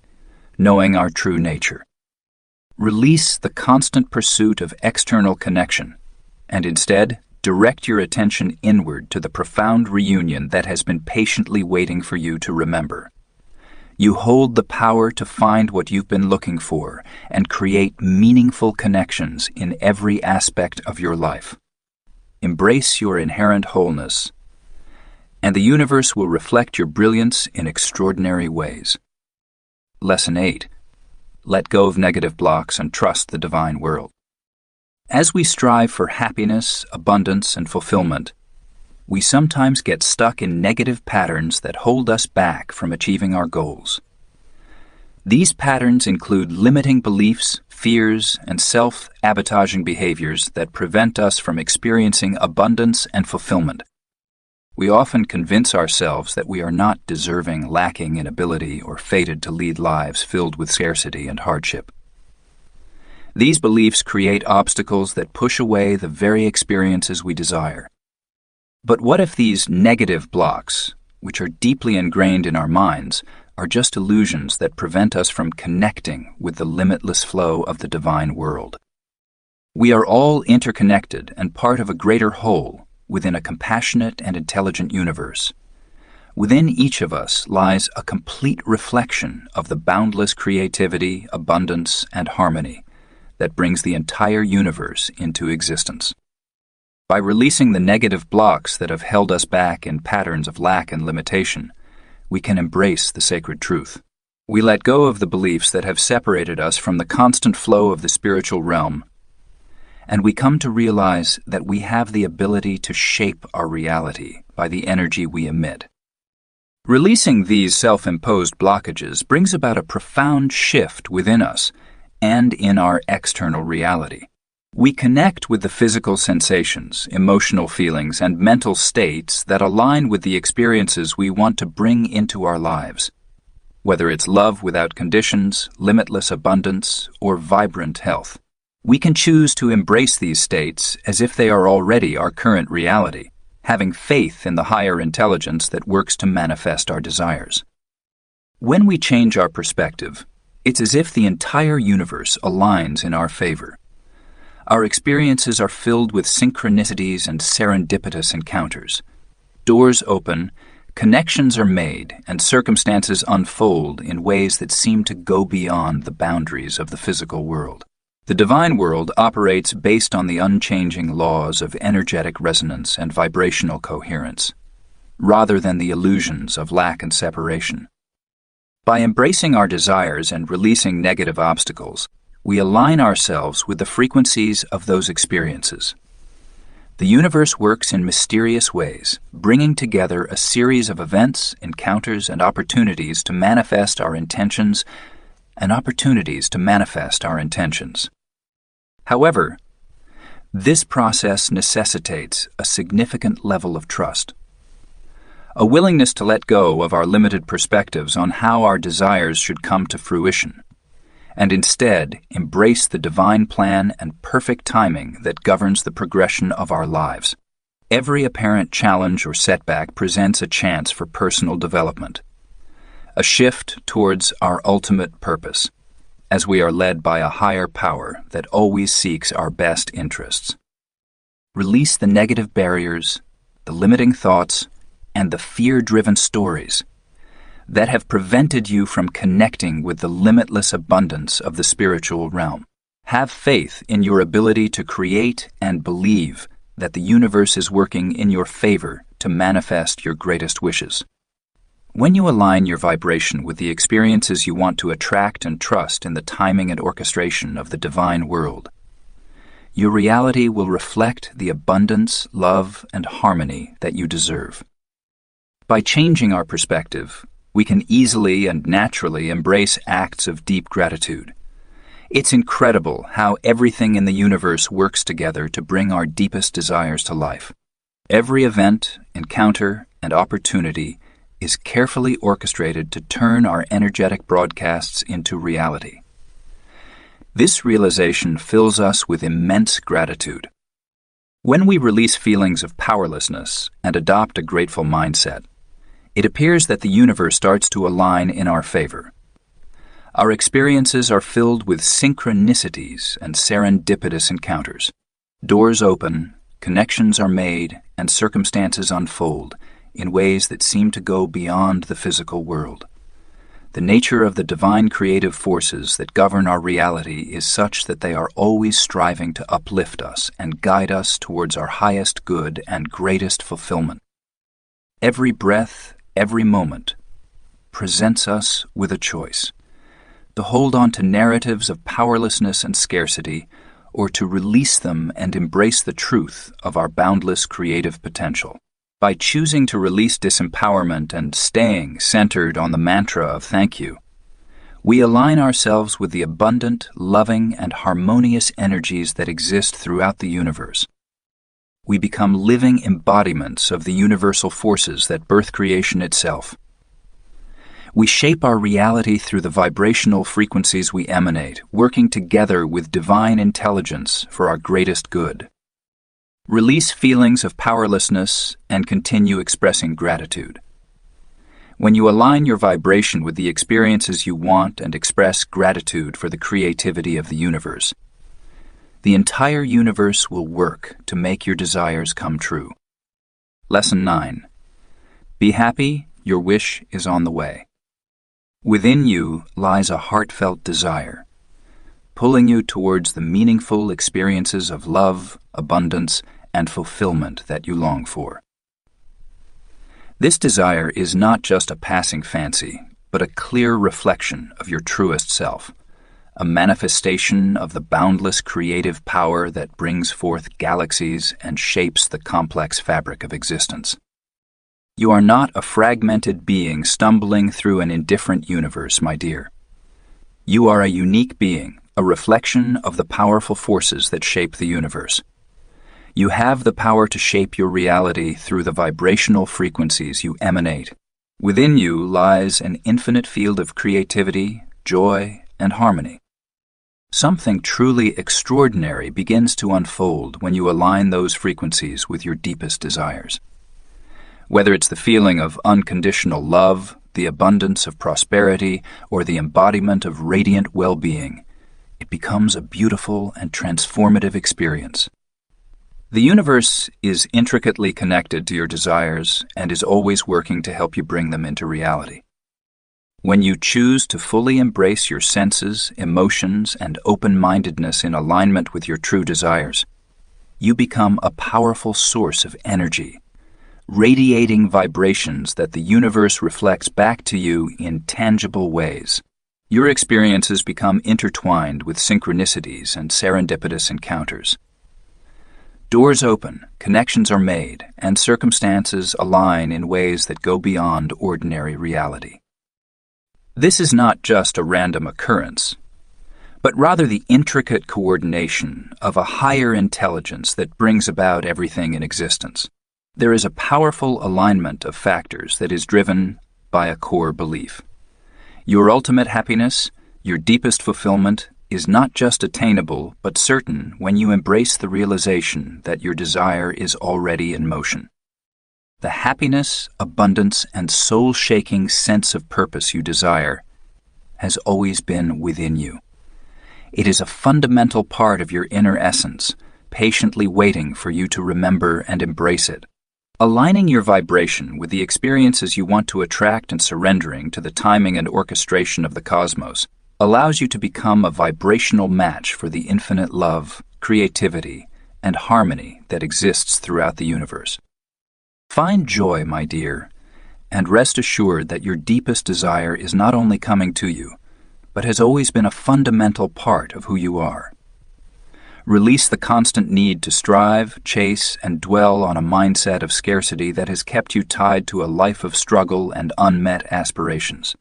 knowing our true nature. Release the constant pursuit of external connection, and instead direct your attention inward to the profound reunion that has been patiently waiting for you to remember. You hold the power to find what you've been looking for and create meaningful connections in every aspect of your life. Embrace your inherent wholeness, and the universe will reflect your brilliance in extraordinary ways. Lesson 8. Let go of negative blocks and trust the divine world. As we strive for happiness, abundance, and fulfillment, we sometimes get stuck in negative patterns that hold us back from achieving our goals. These patterns include limiting beliefs, fears, and self-sabotaging behaviors that prevent us from experiencing abundance and fulfillment. We often convince ourselves that we are not deserving, lacking in ability, or fated to lead lives filled with scarcity and hardship. These beliefs create obstacles that push away the very experiences we desire. But what if these negative blocks, which are deeply ingrained in our minds, are just illusions that prevent us from connecting with the limitless flow of the divine world? We are all interconnected and part of a greater whole within a compassionate and intelligent universe. Within each of us lies a complete reflection of the boundless creativity, abundance, and harmony that brings the entire universe into existence. By releasing the negative blocks that have held us back in patterns of lack and limitation, we can embrace the sacred truth. We let go of the beliefs that have separated us from the constant flow of the spiritual realm, and we come to realize that we have the ability to shape our reality by the energy we emit. Releasing these self-imposed blockages brings about a profound shift within us and in our external reality. We connect with the physical sensations, emotional feelings, and mental states that align with the experiences we want to bring into our lives. Whether it's love without conditions, limitless abundance, or vibrant health, we can choose to embrace these states as if they are already our current reality, having faith in the higher intelligence that works to manifest our desires. When we change our perspective, it's as if the entire universe aligns in our favor. Our experiences are filled with synchronicities and serendipitous encounters. Doors open, connections are made, and circumstances unfold in ways that seem to go beyond the boundaries of the physical world. The divine world operates based on the unchanging laws of energetic resonance and vibrational coherence, rather than the illusions of lack and separation. By embracing our desires and releasing negative obstacles, we align ourselves with the frequencies of those experiences. The universe works in mysterious ways, bringing together a series of events, encounters, and opportunities to manifest our intentions. However, this process necessitates a significant level of trust. A willingness to let go of our limited perspectives on how our desires should come to fruition, and instead embrace the divine plan and perfect timing that governs the progression of our lives. Every apparent challenge or setback presents a chance for personal development, a shift towards our ultimate purpose, as we are led by a higher power that always seeks our best interests. Release the negative barriers, the limiting thoughts, and the fear-driven stories that have prevented you from connecting with the limitless abundance of the spiritual realm. Have faith in your ability to create and believe that the universe is working in your favor to manifest your greatest wishes. When you align your vibration with the experiences you want to attract and trust in the timing and orchestration of the divine world, your reality will reflect the abundance, love, and harmony that you deserve. By changing our perspective, we can easily and naturally embrace acts of deep gratitude. It's incredible how everything in the universe works together to bring our deepest desires to life. Every event, encounter, and opportunity is carefully orchestrated to turn our energetic broadcasts into reality. This realization fills us with immense gratitude. When we release feelings of powerlessness and adopt a grateful mindset, it appears that the universe starts to align in our favor. Our experiences are filled with synchronicities and serendipitous encounters. Doors open, connections are made, and circumstances unfold in ways that seem to go beyond the physical world. The nature of the divine creative forces that govern our reality is such that they are always striving to uplift us and guide us towards our highest good and greatest fulfillment. Every breath, every moment, presents us with a choice: to hold on to narratives of powerlessness and scarcity, or to release them and embrace the truth of our boundless creative potential. By choosing to release disempowerment and staying centered on the mantra of thank you, we align ourselves with the abundant, loving, and harmonious energies that exist throughout the universe. We become living embodiments of the universal forces that birth creation itself. We shape our reality through the vibrational frequencies we emanate, working together with divine intelligence for our greatest good. Release feelings of powerlessness and continue expressing gratitude. When you align your vibration with the experiences you want and express gratitude for the creativity of the universe, the entire universe will work to make your desires come true. Lesson 9. Be happy, your wish is on the way. Within you lies a heartfelt desire, pulling you towards the meaningful experiences of love, abundance, and fulfillment that you long for. This desire is not just a passing fancy, but a clear reflection of your truest self, a manifestation of the boundless creative power that brings forth galaxies and shapes the complex fabric of existence. You are not a fragmented being stumbling through an indifferent universe, my dear. You are a unique being, a reflection of the powerful forces that shape the universe. You have the power to shape your reality through the vibrational frequencies you emanate. Within you lies an infinite field of creativity, joy, and harmony. Something truly extraordinary begins to unfold when you align those frequencies with your deepest desires. Whether it's the feeling of unconditional love, the abundance of prosperity, or the embodiment of radiant well-being, it becomes a beautiful and transformative experience. The universe is intricately connected to your desires and is always working to help you bring them into reality. When you choose to fully embrace your senses, emotions, and open-mindedness in alignment with your true desires, you become a powerful source of energy, radiating vibrations that the universe reflects back to you in tangible ways. Your experiences become intertwined with synchronicities and serendipitous encounters. Doors open, connections are made, and circumstances align in ways that go beyond ordinary reality. This is not just a random occurrence, but rather the intricate coordination of a higher intelligence that brings about everything in existence. There is a powerful alignment of factors that is driven by a core belief. Your ultimate happiness, your deepest fulfillment, is not just attainable but certain when you embrace the realization that your desire is already in motion. The happiness, abundance, and soul-shaking sense of purpose you desire has always been within you. It is a fundamental part of your inner essence, patiently waiting for you to remember and embrace it. Aligning your vibration with the experiences you want to attract and surrendering to the timing and orchestration of the cosmos allows you to become a vibrational match for the infinite love, creativity, and harmony that exists throughout the universe. Find joy, my dear, and rest assured that your deepest desire is not only coming to you, but has always been a fundamental part of who you are. Release the constant need to strive, chase, and dwell on a mindset of scarcity that has kept you tied to a life of struggle and unmet aspirations.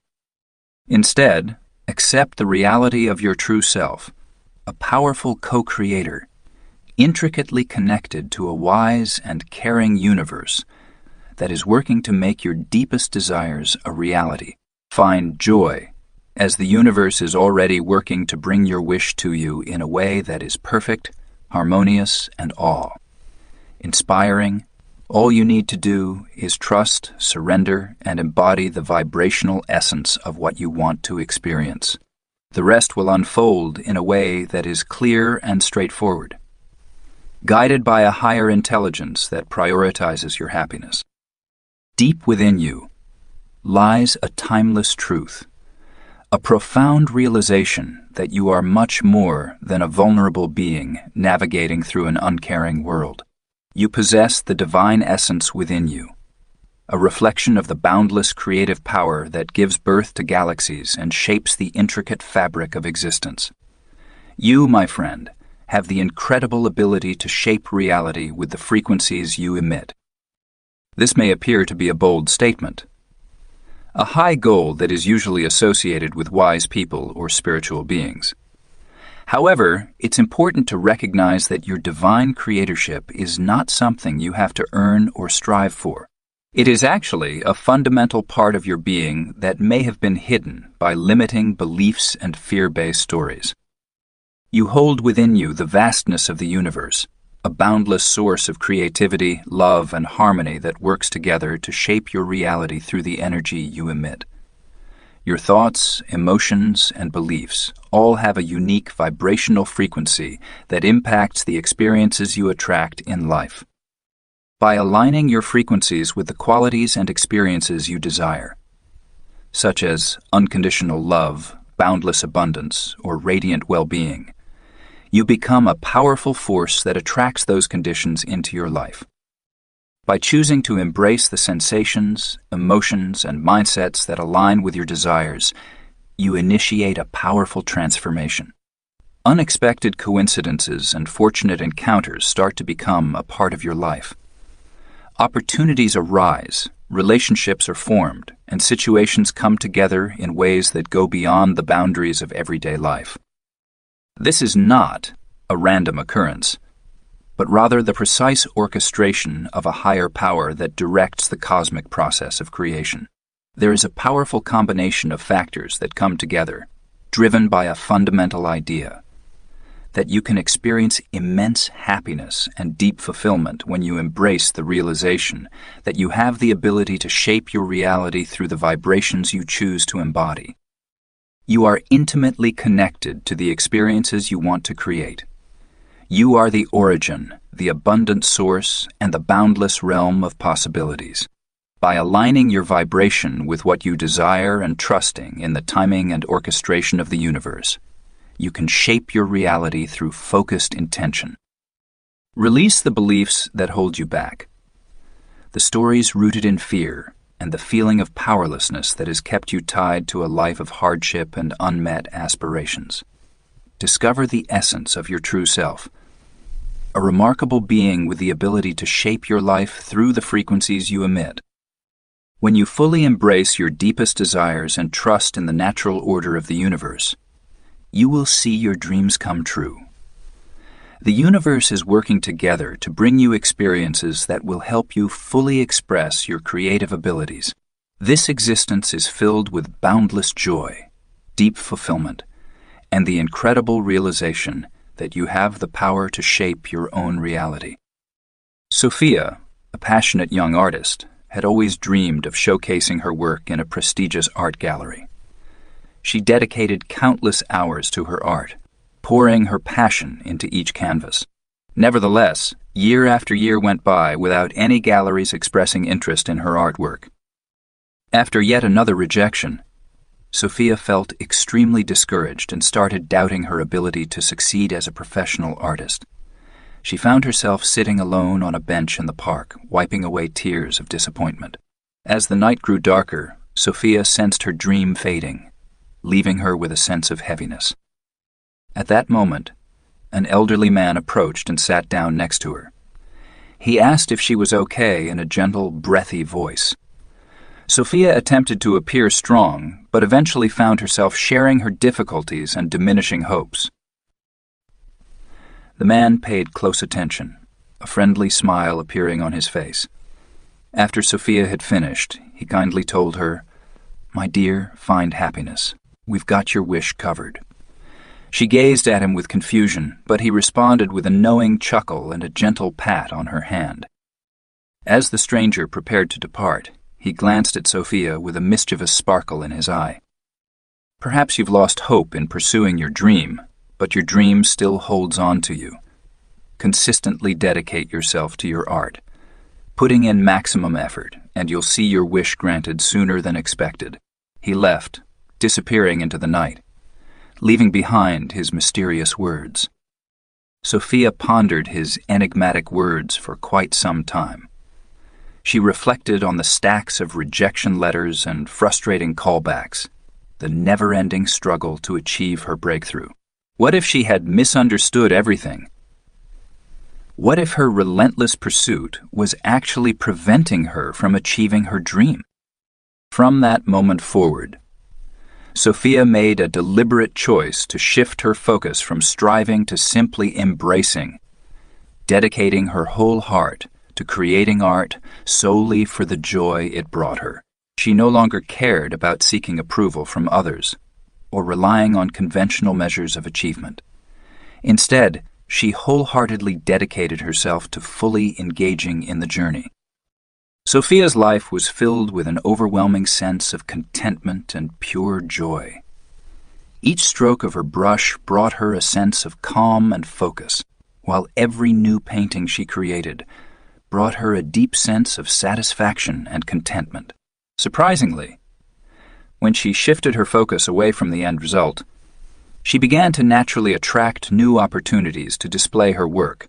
Instead, accept the reality of your true self, a powerful co-creator, intricately connected to a wise and caring universe that is working to make your deepest desires a reality. Find joy, as the universe is already working to bring your wish to you in a way that is perfect, harmonious, and awe-inspiring. All you need to do is trust, surrender, and embody the vibrational essence of what you want to experience. The rest will unfold in a way that is clear and straightforward, guided by a higher intelligence that prioritizes your happiness. Deep within you lies a timeless truth, a profound realization that you are much more than a vulnerable being navigating through an uncaring world. You possess the divine essence within you, a reflection of the boundless creative power that gives birth to galaxies and shapes the intricate fabric of existence. You, my friend, have the incredible ability to shape reality with the frequencies you emit. This may appear to be a bold statement, a high goal that is usually associated with wise people or spiritual beings. However, it's important to recognize that your divine creatorship is not something you have to earn or strive for. It is actually a fundamental part of your being that may have been hidden by limiting beliefs and fear-based stories. You hold within you the vastness of the universe, a boundless source of creativity, love, and harmony that works together to shape your reality through the energy you emit. Your thoughts, emotions, and beliefs all have a unique vibrational frequency that impacts the experiences you attract in life. By aligning your frequencies with the qualities and experiences you desire, such as unconditional love, boundless abundance, or radiant well-being, you become a powerful force that attracts those conditions into your life. By choosing to embrace the sensations, emotions, and mindsets that align with your desires, you initiate a powerful transformation. Unexpected coincidences and fortunate encounters start to become a part of your life. Opportunities arise, relationships are formed, and situations come together in ways that go beyond the boundaries of everyday life. This is not a random occurrence, but rather the precise orchestration of a higher power that directs the cosmic process of creation. There is a powerful combination of factors that come together, driven by a fundamental idea, that you can experience immense happiness and deep fulfillment when you embrace the realization that you have the ability to shape your reality through the vibrations you choose to embody. You are intimately connected to the experiences you want to create. You are the origin, the abundant source, and the boundless realm of possibilities. By aligning your vibration with what you desire and trusting in the timing and orchestration of the universe, you can shape your reality through focused intention. Release the beliefs that hold you back, the stories rooted in fear, and the feeling of powerlessness that has kept you tied to a life of hardship and unmet aspirations. Discover the essence of your true self, a remarkable being with the ability to shape your life through the frequencies you emit. When you fully embrace your deepest desires and trust in the natural order of the universe, you will see your dreams come true. The universe is working together to bring you experiences that will help you fully express your creative abilities. This existence is filled with boundless joy, deep fulfillment, and the incredible realization that you have the power to shape your own reality. Sophia, a passionate young artist, had always dreamed of showcasing her work in a prestigious art gallery. She dedicated countless hours to her art, pouring her passion into each canvas. Nevertheless, year after year went by without any galleries expressing interest in her artwork. After yet another rejection, Sophia felt extremely discouraged and started doubting her ability to succeed as a professional artist. She found herself sitting alone on a bench in the park, wiping away tears of disappointment. As the night grew darker, Sophia sensed her dream fading, leaving her with a sense of heaviness. At that moment, an elderly man approached and sat down next to her. He asked if she was okay in a gentle, breathy voice. Sophia attempted to appear strong, but eventually found herself sharing her difficulties and diminishing hopes. The man paid close attention, a friendly smile appearing on his face. After Sophia had finished, he kindly told her, "My dear, find happiness. We've got your wish covered." She gazed at him with confusion, but he responded with a knowing chuckle and a gentle pat on her hand. As the stranger prepared to depart, he glanced at Sophia with a mischievous sparkle in his eye. "Perhaps you've lost hope in pursuing your dream, but your dream still holds on to you. Consistently dedicate yourself to your art, putting in maximum effort, and you'll see your wish granted sooner than expected." He left, disappearing into the night, leaving behind his mysterious words. Sophia pondered his enigmatic words for quite some time. She reflected on the stacks of rejection letters and frustrating callbacks, the never-ending struggle to achieve her breakthrough. What if she had misunderstood everything? What if her relentless pursuit was actually preventing her from achieving her dream? From that moment forward, Sophia made a deliberate choice to shift her focus from striving to simply embracing, dedicating her whole heart to creating art solely for the joy it brought her. She no longer cared about seeking approval from others or relying on conventional measures of achievement. Instead, she wholeheartedly dedicated herself to fully engaging in the journey. Sophia's life was filled with an overwhelming sense of contentment and pure joy. Each stroke of her brush brought her a sense of calm and focus, while every new painting she created brought her a deep sense of satisfaction and contentment. Surprisingly, when she shifted her focus away from the end result, she began to naturally attract new opportunities to display her work.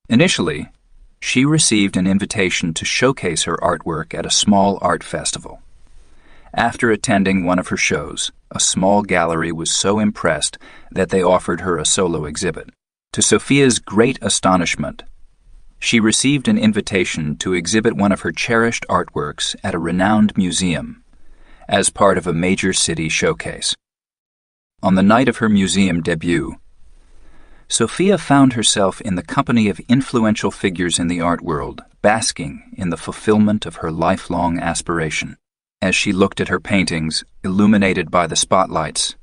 Initially, she received an invitation to showcase her artwork at a small art festival. After attending one of her shows, a small gallery was so impressed that they offered her a solo exhibit. To Sophia's great astonishment, she received an invitation to exhibit one of her cherished artworks at a renowned museum as part of a major city showcase. On the night of her museum debut, Sophia found herself in the company of influential figures in the art world, basking in the fulfillment of her lifelong aspiration. As she looked at her paintings, illuminated by the spotlights,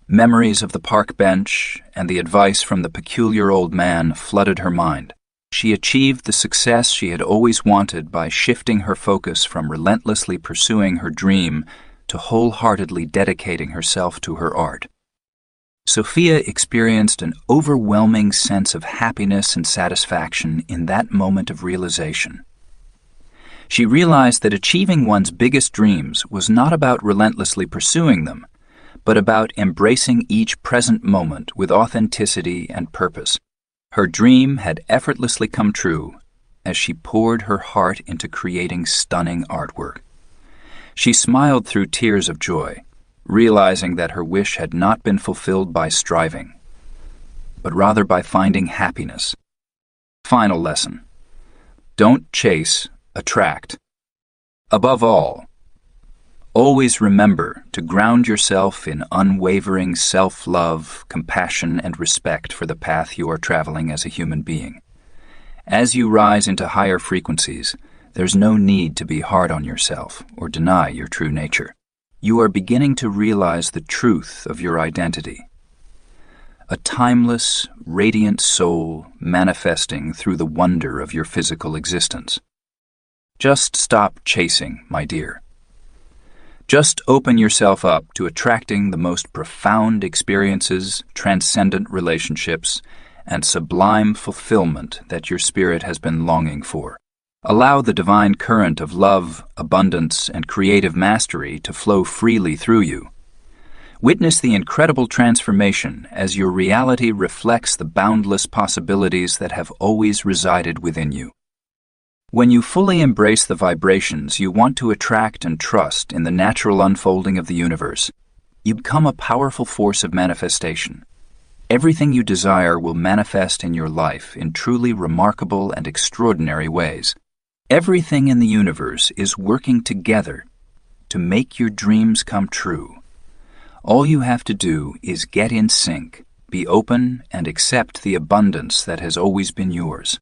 memories of the park bench and the advice from the peculiar old man flooded her mind. She achieved the success she had always wanted by shifting her focus from relentlessly pursuing her dream to wholeheartedly dedicating herself to her art. Sophia experienced an overwhelming sense of happiness and satisfaction in that moment of realization. She realized that achieving one's biggest dreams was not about relentlessly pursuing them, but about embracing each present moment with authenticity and purpose. Her dream had effortlessly come true as she poured her heart into creating stunning artwork. She smiled through tears of joy, realizing that her wish had not been fulfilled by striving, but rather by finding happiness. Final lesson: don't chase, attract. Above all, always remember to ground yourself in unwavering self-love, compassion, and respect for the path you are traveling as a human being. As you rise into higher frequencies, there's no need to be hard on yourself or deny your true nature. You are beginning to realize the truth of your identity. A timeless, radiant soul manifesting through the wonder of your physical existence. Just stop chasing, my dear. Just open yourself up to attracting the most profound experiences, transcendent relationships, and sublime fulfillment that your spirit has been longing for. Allow the divine current of love, abundance, and creative mastery to flow freely through you. Witness the incredible transformation as your reality reflects the boundless possibilities that have always resided within you. When you fully embrace the vibrations you want to attract and trust in the natural unfolding of the universe, you become a powerful force of manifestation. Everything you desire will manifest in your life in truly remarkable and extraordinary ways. Everything in the universe is working together to make your dreams come true. All you have to do is get in sync, be open, and accept the abundance that has always been yours.